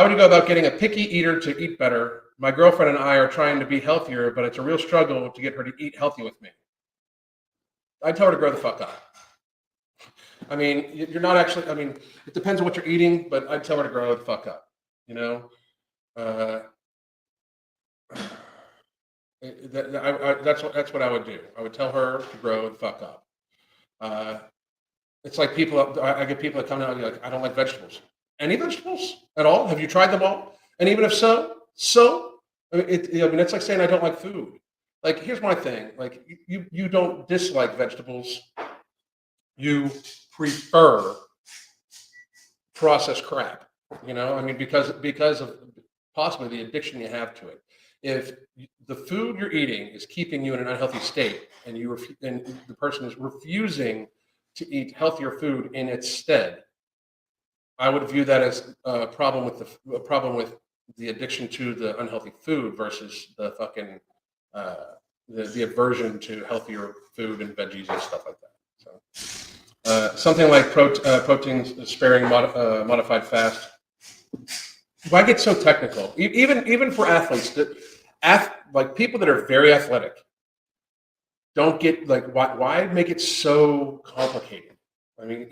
would you go about getting a picky eater to eat better? My girlfriend and I are trying to be healthier, but it's a real struggle to get her to eat healthy with me. I'd tell her to grow the fuck up. I mean, you're not actually, it depends on what you're eating, but I'd tell her to grow the fuck up, that's what I would do. I would tell her to grow the fuck up. It's like I get people that come out and be like, I don't like vegetables. Any vegetables at all? Have you tried them all? And even if so, it's like saying I don't like food. Like, here's my thing. Like, you don't dislike vegetables. You prefer processed crap. Because of possibly the addiction you have to it. If the food you're eating is keeping you in an unhealthy state, and the person is refusing to eat healthier food in its stead, I would view that as a problem with the addiction to the unhealthy food versus the fucking the aversion to healthier food and veggies and stuff like that. So something like protein sparing modified fast. Why get so technical? Even for athletes, like people that are very athletic, don't get why make it so complicated? I mean,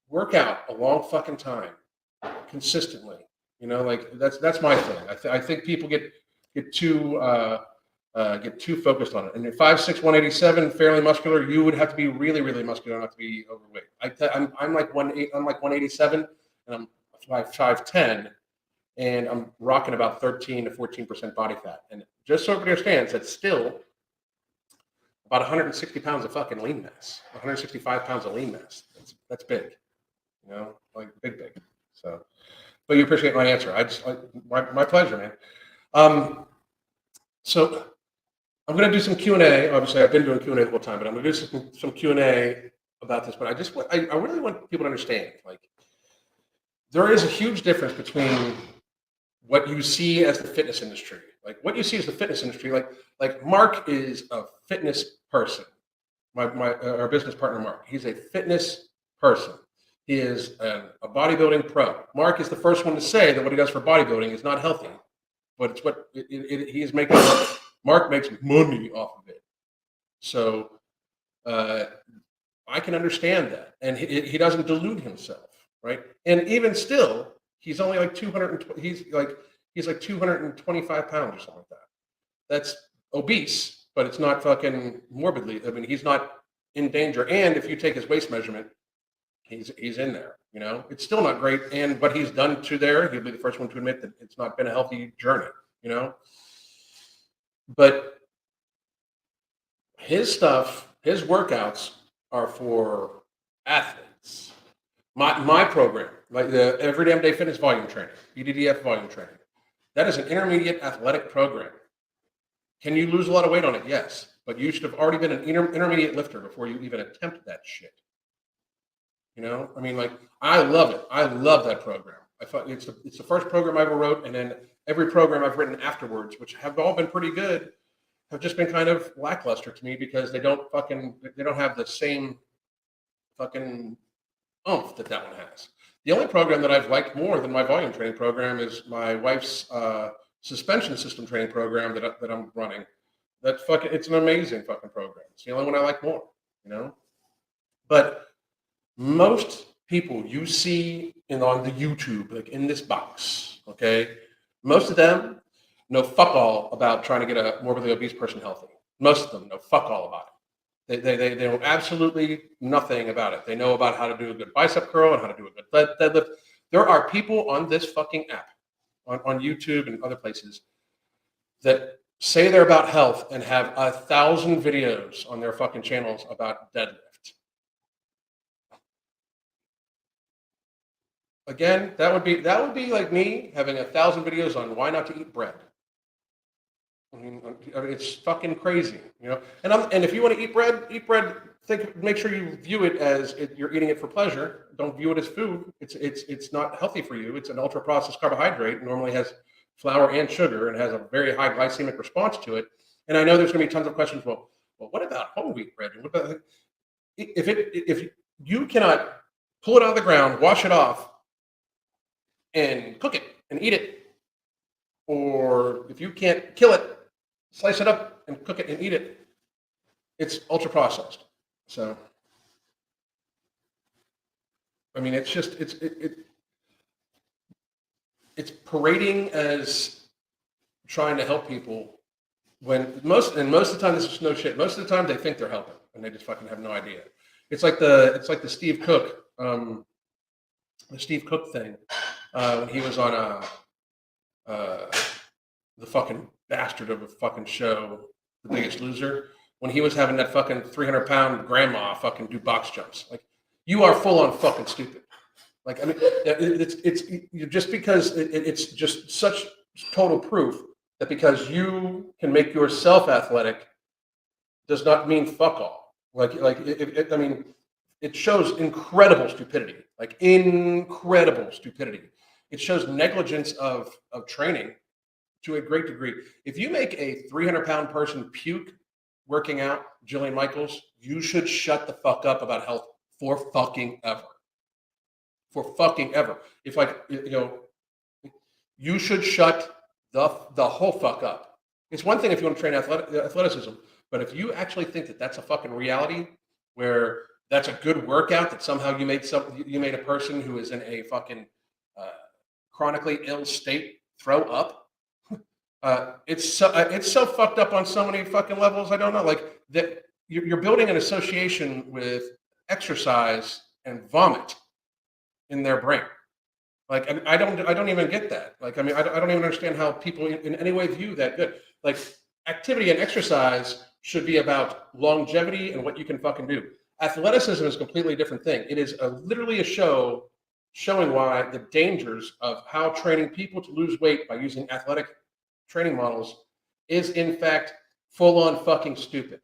work out a long fucking time consistently. That's my thing. I think people get too get too focused on it. And at 5'6", 187, fairly muscular, you would have to be really, really muscular not to be overweight. I'm like 187, and I'm 5'10", and I'm rocking about 13 to 14% body fat. And just so everybody understands, that's still about 160 pounds of fucking lean mass, 165 pounds of lean mass. That's big, like big. So, but you appreciate my answer. My pleasure, man. So I'm going to do some Q&A. Obviously, I've been doing Q&A the whole time, but I'm going to do some Q&A about this. But I really want people to understand, like, there is a huge difference between what you see as the fitness industry. Like, what you see as the fitness industry, like Mark is a fitness person. Our business partner, Mark, he's a fitness person. He is a bodybuilding pro. Mark is the first one to say that what he does for bodybuilding is not healthy, but it's what he is making. Mark makes money off of it. So I can understand that. And he doesn't delude himself, right? And even still, he's only like 200, he's like 225 pounds or something like that. That's obese, but it's not fucking morbidly. I mean, he's not in danger. And if you take his waist measurement, he's in there, It's still not great. And what he's done to there, he'll be the first one to admit that it's not been a healthy journey, But his stuff, his workouts are for athletes. My program, like the Every Damn Day Fitness Volume Training, EDDF Volume Training, that is an intermediate athletic program. Can you lose a lot of weight on it? Yes. But you should have already been an intermediate lifter before you even attempt that shit. I mean, like, I love it. I love that program. I thought it's the first program I ever wrote, and then every program I've written afterwards, which have all been pretty good, have just been kind of lackluster to me because they don't have the same fucking oomph that one has. The only program that I've liked more than my volume training program is my wife's suspension system training program that I'm running. It's an amazing fucking program. It's the only one I like more, But most people you see on the YouTube, like in this box, okay, most of them know fuck all about trying to get a morbidly obese person healthy. Most of them know fuck all about it. They know absolutely nothing about it. They know about how to do a good bicep curl and how to do a good deadlift. There are people on this fucking app, on YouTube and other places, that say they're about health and have 1,000 videos on their fucking channels about deadlift. Again, that would be like me having 1,000 videos on why not to eat bread. I mean, it's fucking crazy, And if you want to eat bread. Make sure you view it as you're eating it for pleasure. Don't view it as food. It's not healthy for you. It's an ultra processed carbohydrate. It normally has flour and sugar and has a very high glycemic response to it. And I know there's going to be tons of questions. Well, what about whole wheat bread? What about if you cannot pull it out of the ground, wash it off, and cook it and eat it, or if you can't kill it, slice it up and cook it and eat it, it's ultra processed. So, I mean, it's just it's parading as trying to help people when most of the time this is no shit. Most of the time they think they're helping and they just fucking have no idea. It's like the Steve Cook thing when he was on the fucking bastard of a fucking show, The Biggest Loser, when he was having that fucking 300-pound grandma fucking do box jumps. Like, you are full on fucking stupid. Like, I mean, it's just because it's just such total proof that because you can make yourself athletic does not mean fuck all. I mean, it shows incredible stupidity. Like, incredible stupidity. It shows negligence of training to a great degree. If you make a 300-pound person puke working out, Jillian Michaels, you should shut the fuck up about health for fucking ever. For fucking ever. If you should shut the whole fuck up. It's one thing if you want to train athleticism, but if you actually think that that's a fucking reality, where that's a good workout, that somehow you made a person who is in a fucking chronically ill state throw up, It's so fucked up on so many fucking levels. I don't know. Like that, you're building an association with exercise and vomit in their brain. Like, I don't even get that. Like, I mean, I don't even understand how people in any way view that good. Like, activity and exercise should be about longevity and what you can fucking do. Athleticism is a completely different thing. It is literally a show showing why the dangers of how training people to lose weight by using athletic training models is in fact full on fucking stupid.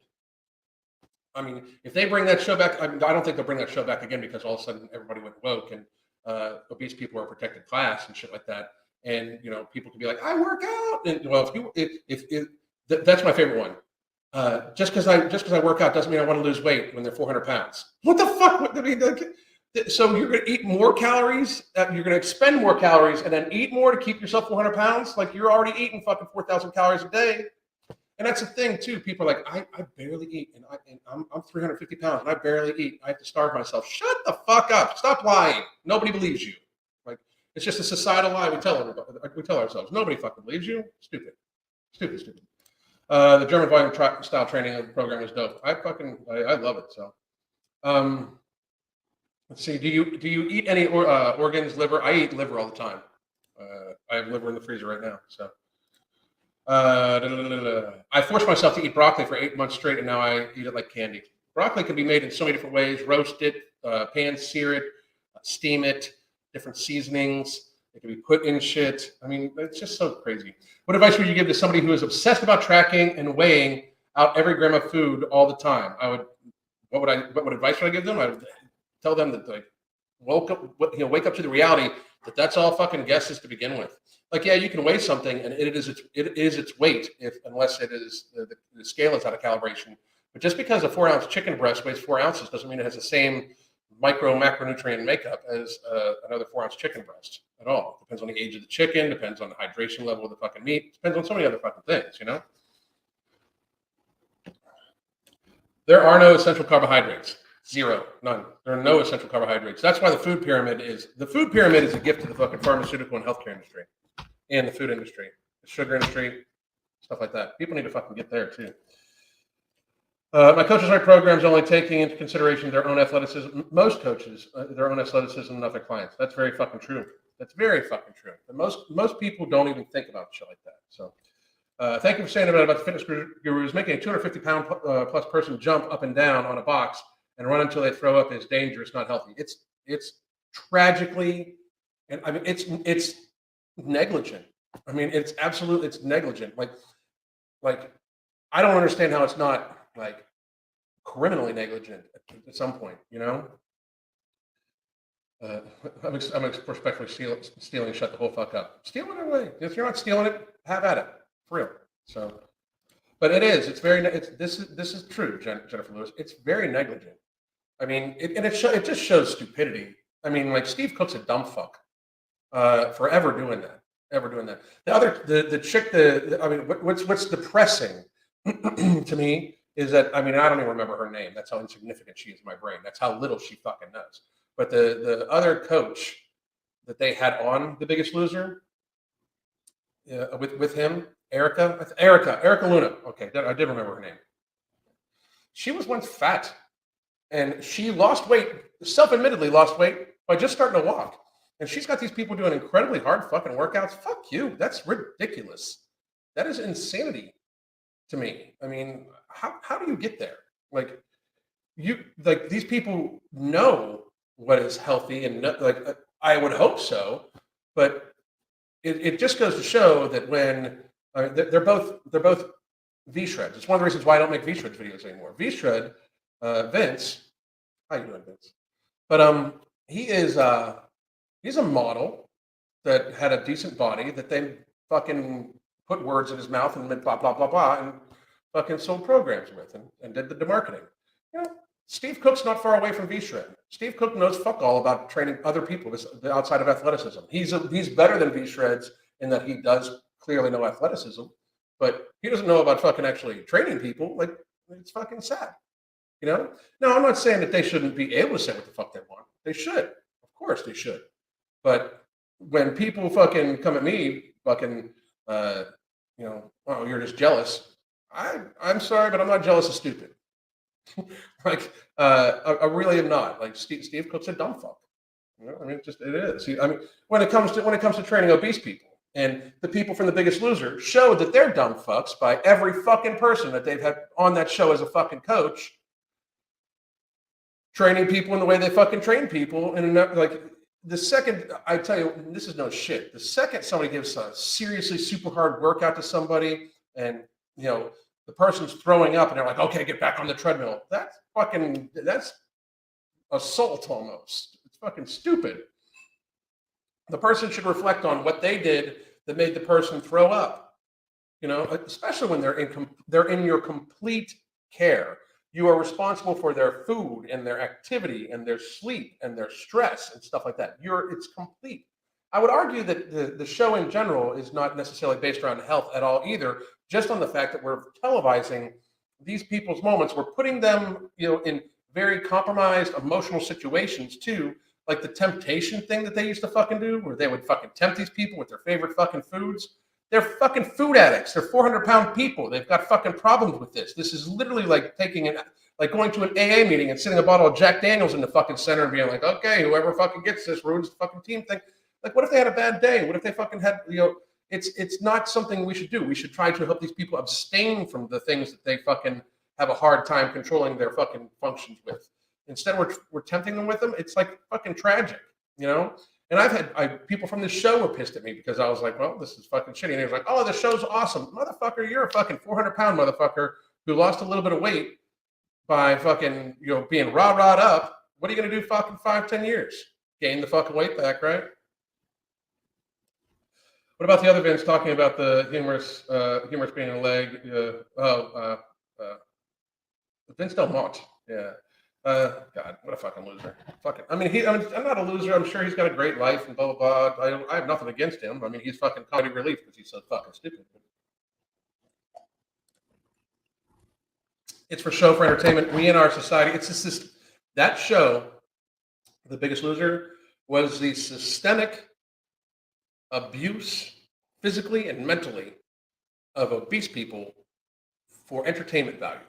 I mean, if they bring that show back, I don't think they'll bring that show back again because all of a sudden everybody went woke and obese people are a protected class and shit like that. And people can be like, I work out, and well, that's my favorite one. Just because I work out doesn't mean I want to lose weight when they're 400 pounds. What the fuck? I mean, so you're going to eat more calories, you're going to expend more calories, and then eat more to keep yourself 400 pounds? Like, you're already eating fucking 4,000 calories a day. And that's the thing, too. People are like, I barely eat, and I'm 350 pounds, and I barely eat. I have to starve myself. Shut the fuck up. Stop lying. Nobody believes you. Like, it's just a societal lie we tell everybody. We tell ourselves. Nobody fucking believes you. Stupid. Stupid. The German volume style training program is dope. I love it. So, let's see. Do you eat any organs? Liver? I eat liver all the time. I have liver in the freezer right now. So, I forced myself to eat broccoli for 8 months straight, and now I eat it like candy. Broccoli can be made in so many different ways: roast it, pan sear it, steam it, different seasonings. It can be put in shit. I mean, it's just so crazy. What advice would you give to somebody who is obsessed about tracking and weighing out every gram of food all the time? What advice would I give them? I would tell them that, like, wake up to the reality that that's all fucking guesses to begin with. Like, yeah, you can weigh something and it is its weight unless it is the scale is out of calibration. But just because a 4-ounce chicken breast weighs 4 ounces doesn't mean it has the same macronutrient makeup as another 4-ounce chicken breast at all. It depends on the age of the chicken, depends on the hydration level of the fucking meat, depends on so many other fucking things, There are no essential carbohydrates. Zero. None. There are no essential carbohydrates. That's why the food pyramid is a gift to the fucking pharmaceutical and healthcare industry and the food industry, the sugar industry, stuff like that. People need to fucking get there too. My Coaches Right program is only taking into consideration their own athleticism. Most coaches, their own athleticism, not their clients. That's very fucking true. That's very fucking true. And most people don't even think about shit like that. So, thank you for saying about the fitness gurus. Making a 250-pound plus person jump up and down on a box and run until they throw up is dangerous, not healthy. It's tragically, and I mean, it's negligent. I mean, it's negligent. Like I don't understand how it's not like criminally negligent at some point, I'm respectfully stealing. Shut the whole fuck up. Steal it away. If you're not stealing it, have at it. For real. So, but it's this is true, Jennifer Lewis. It's very negligent. I mean, it just shows stupidity. I mean, like, Steve Cook's a dumb fuck for ever doing that. The chick, I mean, what's depressing to me is that, I mean, I don't even remember her name. That's how insignificant she is in my brain. That's how little she fucking knows. But the other coach that they had on The Biggest Loser with him, Erica Luna. Okay, I did remember her name. She was once fat, and she lost weight, self-admittedly lost weight by just starting to walk. And she's got these people doing incredibly hard fucking workouts. Fuck you. That's ridiculous. That is insanity to me. I mean, how do you get there? Like, these people know what is healthy, and I would hope so, but it just goes to show that when they're both V-Shreds. It's one of the reasons why I don't make V-Shreds videos anymore. V-Shred, Vince, how you doing, Vince? But he's a model that had a decent body that they fucking put words in his mouth and blah blah blah blah and fucking sold programs with and did the marketing. Steve Cook's not far away from V-Shred. Steve Cook knows fuck all about training other people outside of athleticism. He's better than V-Shreds in that he does clearly know athleticism, but he doesn't know about fucking actually training people. Like, it's fucking sad. Now, I'm not saying that they shouldn't be able to say what the fuck they want. They should. Of course they should. But when people fucking come at me fucking, oh, you're just jealous. I'm sorry, but I'm not jealous of stupid. Like, I really am not. Like Steve Cook's a dumb fuck. I mean, it is. I mean, when it comes to training obese people, and the people from The Biggest Loser showed that they're dumb fucks by every fucking person that they've had on that show as a fucking coach, training people in the way they fucking train people. And like the second, I tell you, this is no shit. The second somebody gives a seriously super hard workout to somebody, and the person's throwing up, and they're like, "Okay, get back on the treadmill." That's assault almost. It's fucking stupid. The person should reflect on what they did that made the person throw up. Especially when they're in your complete care. You are responsible for their food and their activity and their sleep and their stress and stuff like that. It's complete. I would argue that the show in general is not necessarily based around health at all either, just on the fact that we're televising these people's moments. We're putting them, in very compromised emotional situations too, like the temptation thing that they used to fucking do, where they would fucking tempt these people with their favorite fucking foods. They're fucking food addicts. They're 400-pound people. They've got fucking problems with this. This is literally like going to an AA meeting and sitting a bottle of Jack Daniels in the fucking center and being like, okay, whoever fucking gets this ruins the fucking team thing. Like, what if they had a bad day? What if they fucking had, it's not something we should do. We should try to help these people abstain from the things that they fucking have a hard time controlling their fucking functions with. Instead, we're tempting them with them. It's like fucking tragic, And I've had people from this show were pissed at me because I was like, well, this is fucking shitty. And he was like, oh, the show's awesome. Motherfucker, you're a fucking 400-pound motherfucker who lost a little bit of weight by fucking, being rah-rahed up. What are you going to do fucking 5-10 years? Gain the fucking weight back, right? What about the other Vince talking about the humerus being in a leg? Vince Del Monte. Yeah. God, what a fucking loser. Fucking, I'm not a loser. I'm sure he's got a great life and blah, blah, blah. I have nothing against him. I mean, he's fucking comedy relief because he's so fucking stupid. It's for show, for entertainment. We in our society, it's just that show, The Biggest Loser, was the systemic abuse, physically and mentally, of obese people for entertainment value.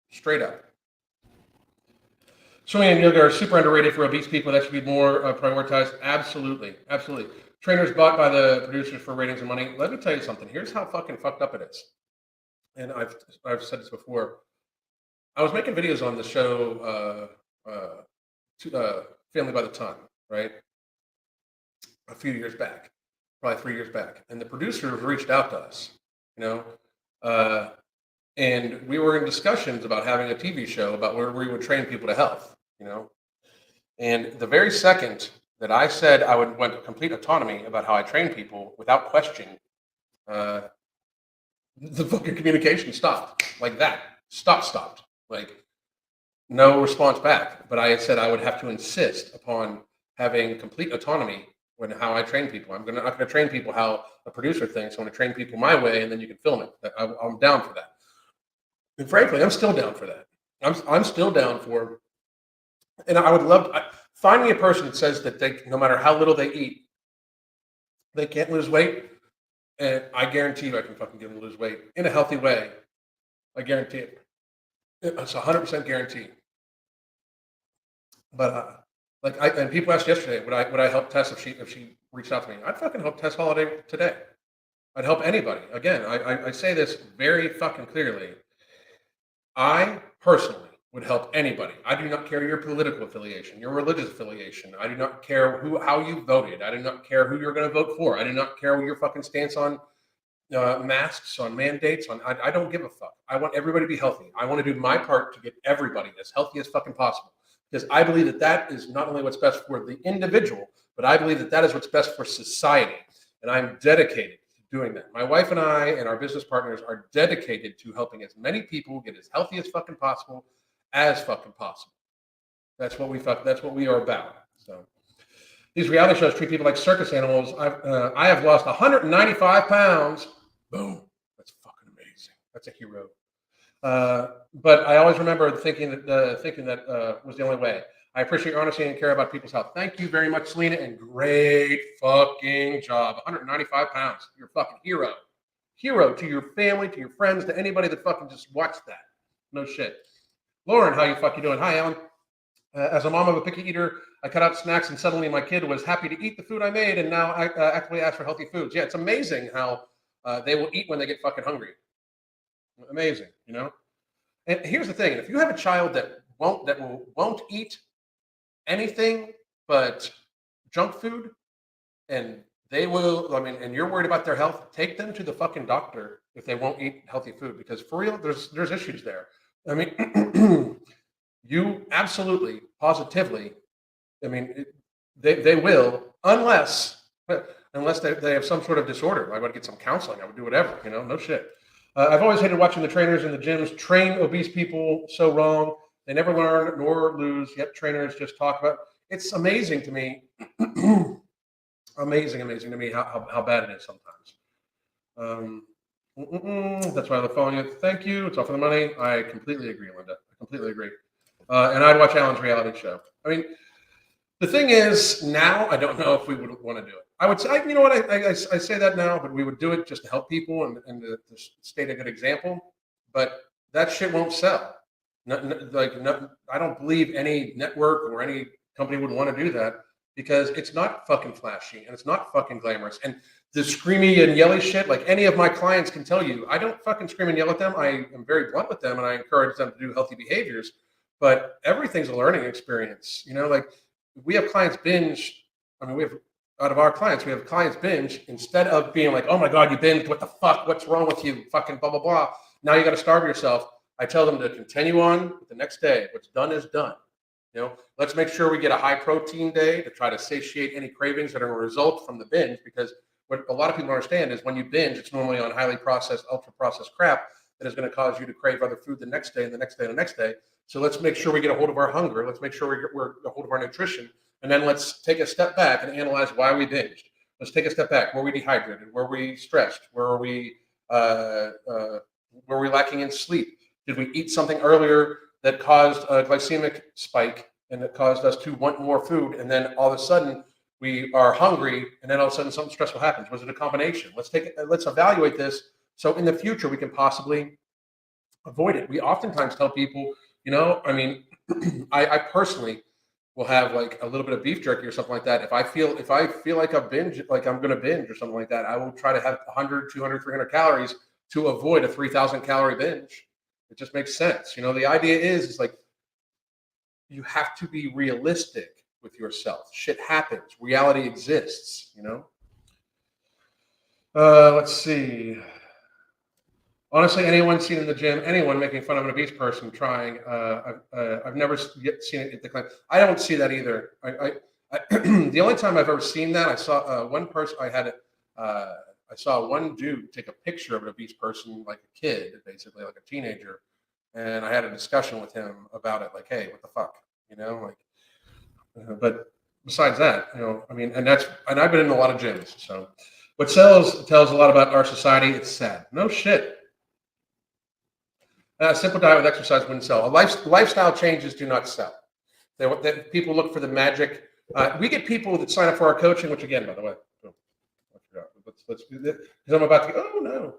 Straight up. Swimming and yoga are super underrated for obese people. That should be more prioritized. Absolutely. Absolutely. Trainers bought by the producers for ratings and money. Let me tell you something. Here's how fucking fucked up it is. And I've said this before. I was making videos on the show Family by the Ton, right? A few years back, probably 3 years back. And the producers reached out to us, and we were in discussions about having a TV show about where we would train people to health, And the very second that I said I would want complete autonomy about how I train people without question, the fucking communication stopped like that. Stopped. Like no response back. But I said I would have to insist upon having complete autonomy when how I train people. I'm not going to train people how a producer thinks. I'm going to train people my way, and then you can film it. I'm down for that. And frankly, I'm still down for that. I'm still down for, and I would love find me a person that says that they, no matter how little they eat, they can't lose weight, and I guarantee you I can fucking get them to lose weight in a healthy way. I guarantee it. It's 100% guarantee. But and people asked yesterday, would I help Tess if she reached out to me? I'd fucking help Tess Holiday today. I'd help anybody. Again, I say this very fucking clearly. I personally would help anybody. I do not care your political affiliation, your religious affiliation. I do not care how you voted. I do not care who you're going to vote for. I do not care your fucking stance on masks, on mandates. I don't give a fuck. I want everybody to be healthy. I want to do my part to get everybody as healthy as fucking possible. Because I believe that is not only what's best for the individual, but I believe that is what's best for society. And I'm dedicated to doing that. My wife and I and our business partners are dedicated to helping as many people get as healthy as fucking possible. That's what we are about. So these reality shows treat people like circus animals. I have lost 195 pounds. Boom. That's fucking amazing. That's a hero. But I always remember thinking that was the only way. I appreciate your honesty and care about people's health. Thank you very much, Selena, and great fucking job. 195 pounds. You're a fucking hero. Hero to your family, to your friends, to anybody that fucking just watched that. No shit. Lauren, how you fucking doing? Hi, Alan. As a mom of a picky eater, I cut out snacks and suddenly my kid was happy to eat the food I made and now I actively ask for healthy foods. Yeah, it's amazing how they will eat when they get fucking hungry. Amazing, you know? And here's the thing: if you have a child that won't eat anything but junk food, and they will, I mean, and you're worried about their health, take them to the fucking doctor if they won't eat healthy food, because for real, there's issues there. I mean, you absolutely, positively, I mean, they will, unless they have some sort of disorder. I would get some counseling. I would do whatever, you know, no shit. I've always hated watching the trainers in the gyms train obese people so wrong. They never learn nor lose, yet trainers just talk about. It's amazing to me, amazing to me how bad it is sometimes. That's why I love following you. Thank you. It's all for the money. I completely agree, Linda. I completely agree. And I'd watch Alan's reality show. I mean, the thing is, now I don't know if we would want to do it. I would say, you know what, I say that now, but we would do it just to help people and to state a good example. But that shit won't sell. I don't believe any network or any company would want to do that because it's not fucking flashy and it's not fucking glamorous. And the screamy and yelly shit, like any of my clients can tell you, I don't fucking scream and yell at them. I am very blunt with them and I encourage them to do healthy behaviors. But everything's a learning experience. You know, like we have clients binge. I mean, out of our clients, we have clients binge instead of being like, oh my God, you binged. What the fuck? What's wrong with you? Fucking blah, blah, blah. Now you got to starve yourself. I tell them to continue on the next day. What's done is done. You know, let's make sure we get a high protein day to try to satiate any cravings that are a result from the binge. Because what a lot of people understand is when you binge, it's normally on highly processed, ultra processed crap that is going to cause you to crave other food the next day and the next day and the next day. So let's make sure we get a hold of our hunger. Let's make sure we're a hold of our nutrition. And then let's take a step back and analyze why we binged. Let's take a step back. Were we dehydrated? Were we stressed? Were we lacking in sleep? Did we eat something earlier that caused a glycemic spike and that caused us to want more food? And then all of a sudden we are hungry, and then all of a sudden something stressful happens. Was it a combination? Let's evaluate this so in the future we can possibly avoid it. We oftentimes tell people, you know, I mean, I personally will have like a little bit of beef jerky or something like that. If I feel like I'm going to binge or something like that, I will try to have 100, 200, 300 calories to avoid a 3,000 calorie binge. It just makes sense. You know, the idea is like, you have to be realistic with yourself. Shit happens. Reality exists, you know? Let's see. Honestly, anyone seen in the gym, anyone making fun of an obese person trying, I've never yet seen it decline. I don't see that either. The only time I've ever seen that, I saw one person. I saw one dude take a picture of an obese person, like a kid, basically like a teenager, and I had a discussion with him about it. Like, hey, what the fuck, you know? Like, but besides that, you know, I mean, and I've been in a lot of gyms, so what tells a lot about our society. It's sad. No shit. Simple diet with exercise wouldn't sell. Lifestyle changes do not sell. People look for the magic. We get people that sign up for our coaching, which again, by the way, let's do this because I'm about to. Oh no,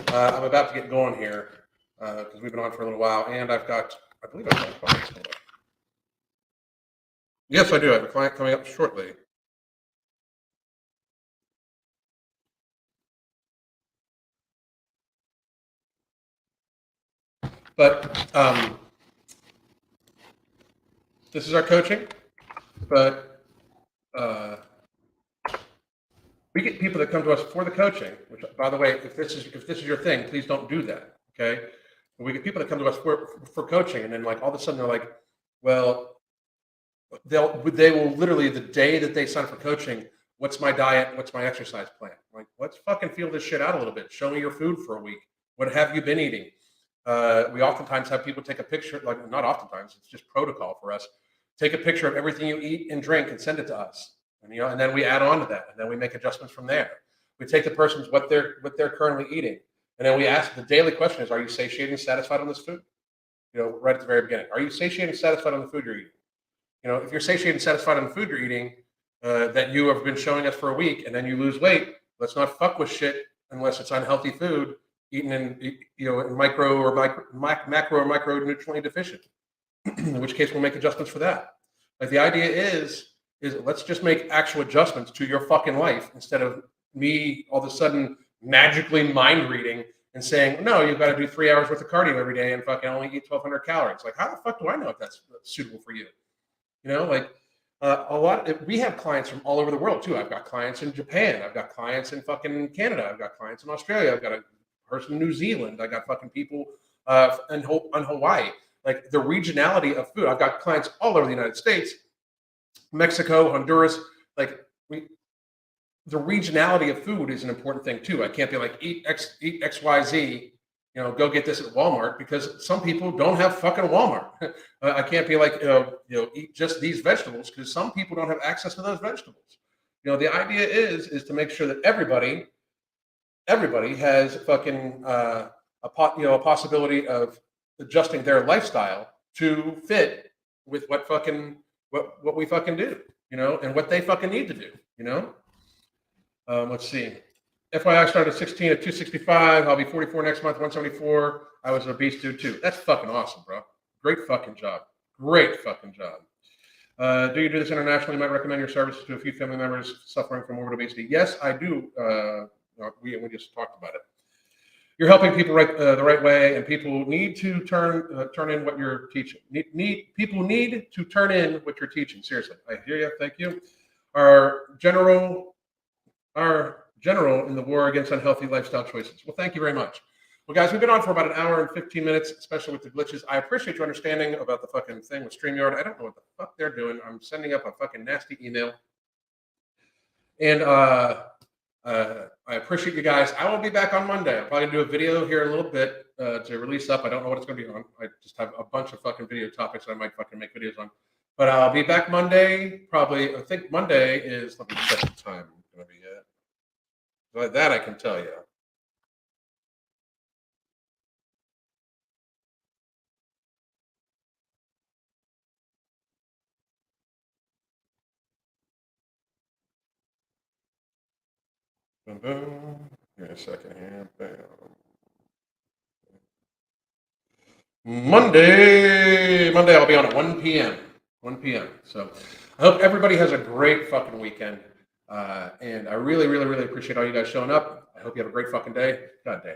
I'm about to get going here because we've been on for a little while, and I believe I've got a client. Yes, I do. I have a client coming up shortly. But this is our coaching. But we get people that come to us for the coaching. Which, by the way, if this is your thing, please don't do that. Okay. But we get people that come to us for coaching, and then like all of a sudden they're like, well, they will literally the day that they sign for coaching. What's my diet? What's my exercise plan? Like, let's fucking feel this shit out a little bit. Show me your food for a week. What have you been eating? We oftentimes have people take a picture, like not oftentimes, it's just protocol for us. Take a picture of everything you eat and drink and send it to us. And, you know, and then we add on to that, and then we make adjustments from there. We take the person's what they're currently eating, and then we ask the daily question is, are you satiated and satisfied on this food? right at the very beginning. Are you satiated and satisfied on the food you're eating? If you're satiated and satisfied on the food you're eating that you have been showing us for a week, and then you lose weight, let's not fuck with shit unless it's unhealthy food eaten in macro or micronutrient deficient. In which case, we'll make adjustments for that. Like the idea is let's just make actual adjustments to your fucking life instead of me all of a sudden magically mind reading and saying, no, you've got to do 3 hours worth of cardio every day and fucking only eat 1,200 calories. Like, how the fuck do I know if that's suitable for you? We have clients from all over the world too. I've got clients in Japan. I've got clients in fucking Canada. I've got clients in Australia. I've got a person in New Zealand. I got fucking people in Hawaii. Like the regionality of food. I've got clients all over the United States, Mexico, Honduras. Like the regionality of food is an important thing too. I can't be like eat X, Y, Z. Go get this at Walmart, because some people don't have fucking Walmart. I can't be like, eat just these vegetables, because some people don't have access to those vegetables. The idea is to make sure that everybody has fucking a possibility of adjusting their lifestyle to fit with what we fucking do, and what they fucking need to do, let's see. FYI, I started 16 at 265. I'll be 44 next month, 174. I was an obese dude too. That's fucking awesome, bro. Great fucking job. Great fucking job. Do you do this internationally? You might recommend your services to a few family members suffering from morbid obesity. Yes, I do. We just talked about it. You're helping people the right way, and people need to turn in what you're teaching. People need to turn in what you're teaching. Seriously, I hear you. Thank you. Our general in the war against unhealthy lifestyle choices. Well, thank you very much. Well, guys, we've been on for about an hour and 15 minutes, especially with the glitches. I appreciate your understanding about the fucking thing with StreamYard. I don't know what the fuck they're doing. I'm sending up a fucking nasty email. And I appreciate you guys. I will be back on Monday. I'm probably going to do a video here in a little bit to release up. I don't know what it's going to be on. I just have a bunch of fucking video topics that I might fucking make videos on. But I'll be back Monday. Probably, I think Monday is, let me check the time. Going to be like that, I can tell you. Boom, boom. Give me a second here. Bam. Monday, I'll be on at 1 p.m. 1 p.m. So I hope everybody has a great fucking weekend. And I really, really, really appreciate all you guys showing up. I hope you have a great fucking day. God damn.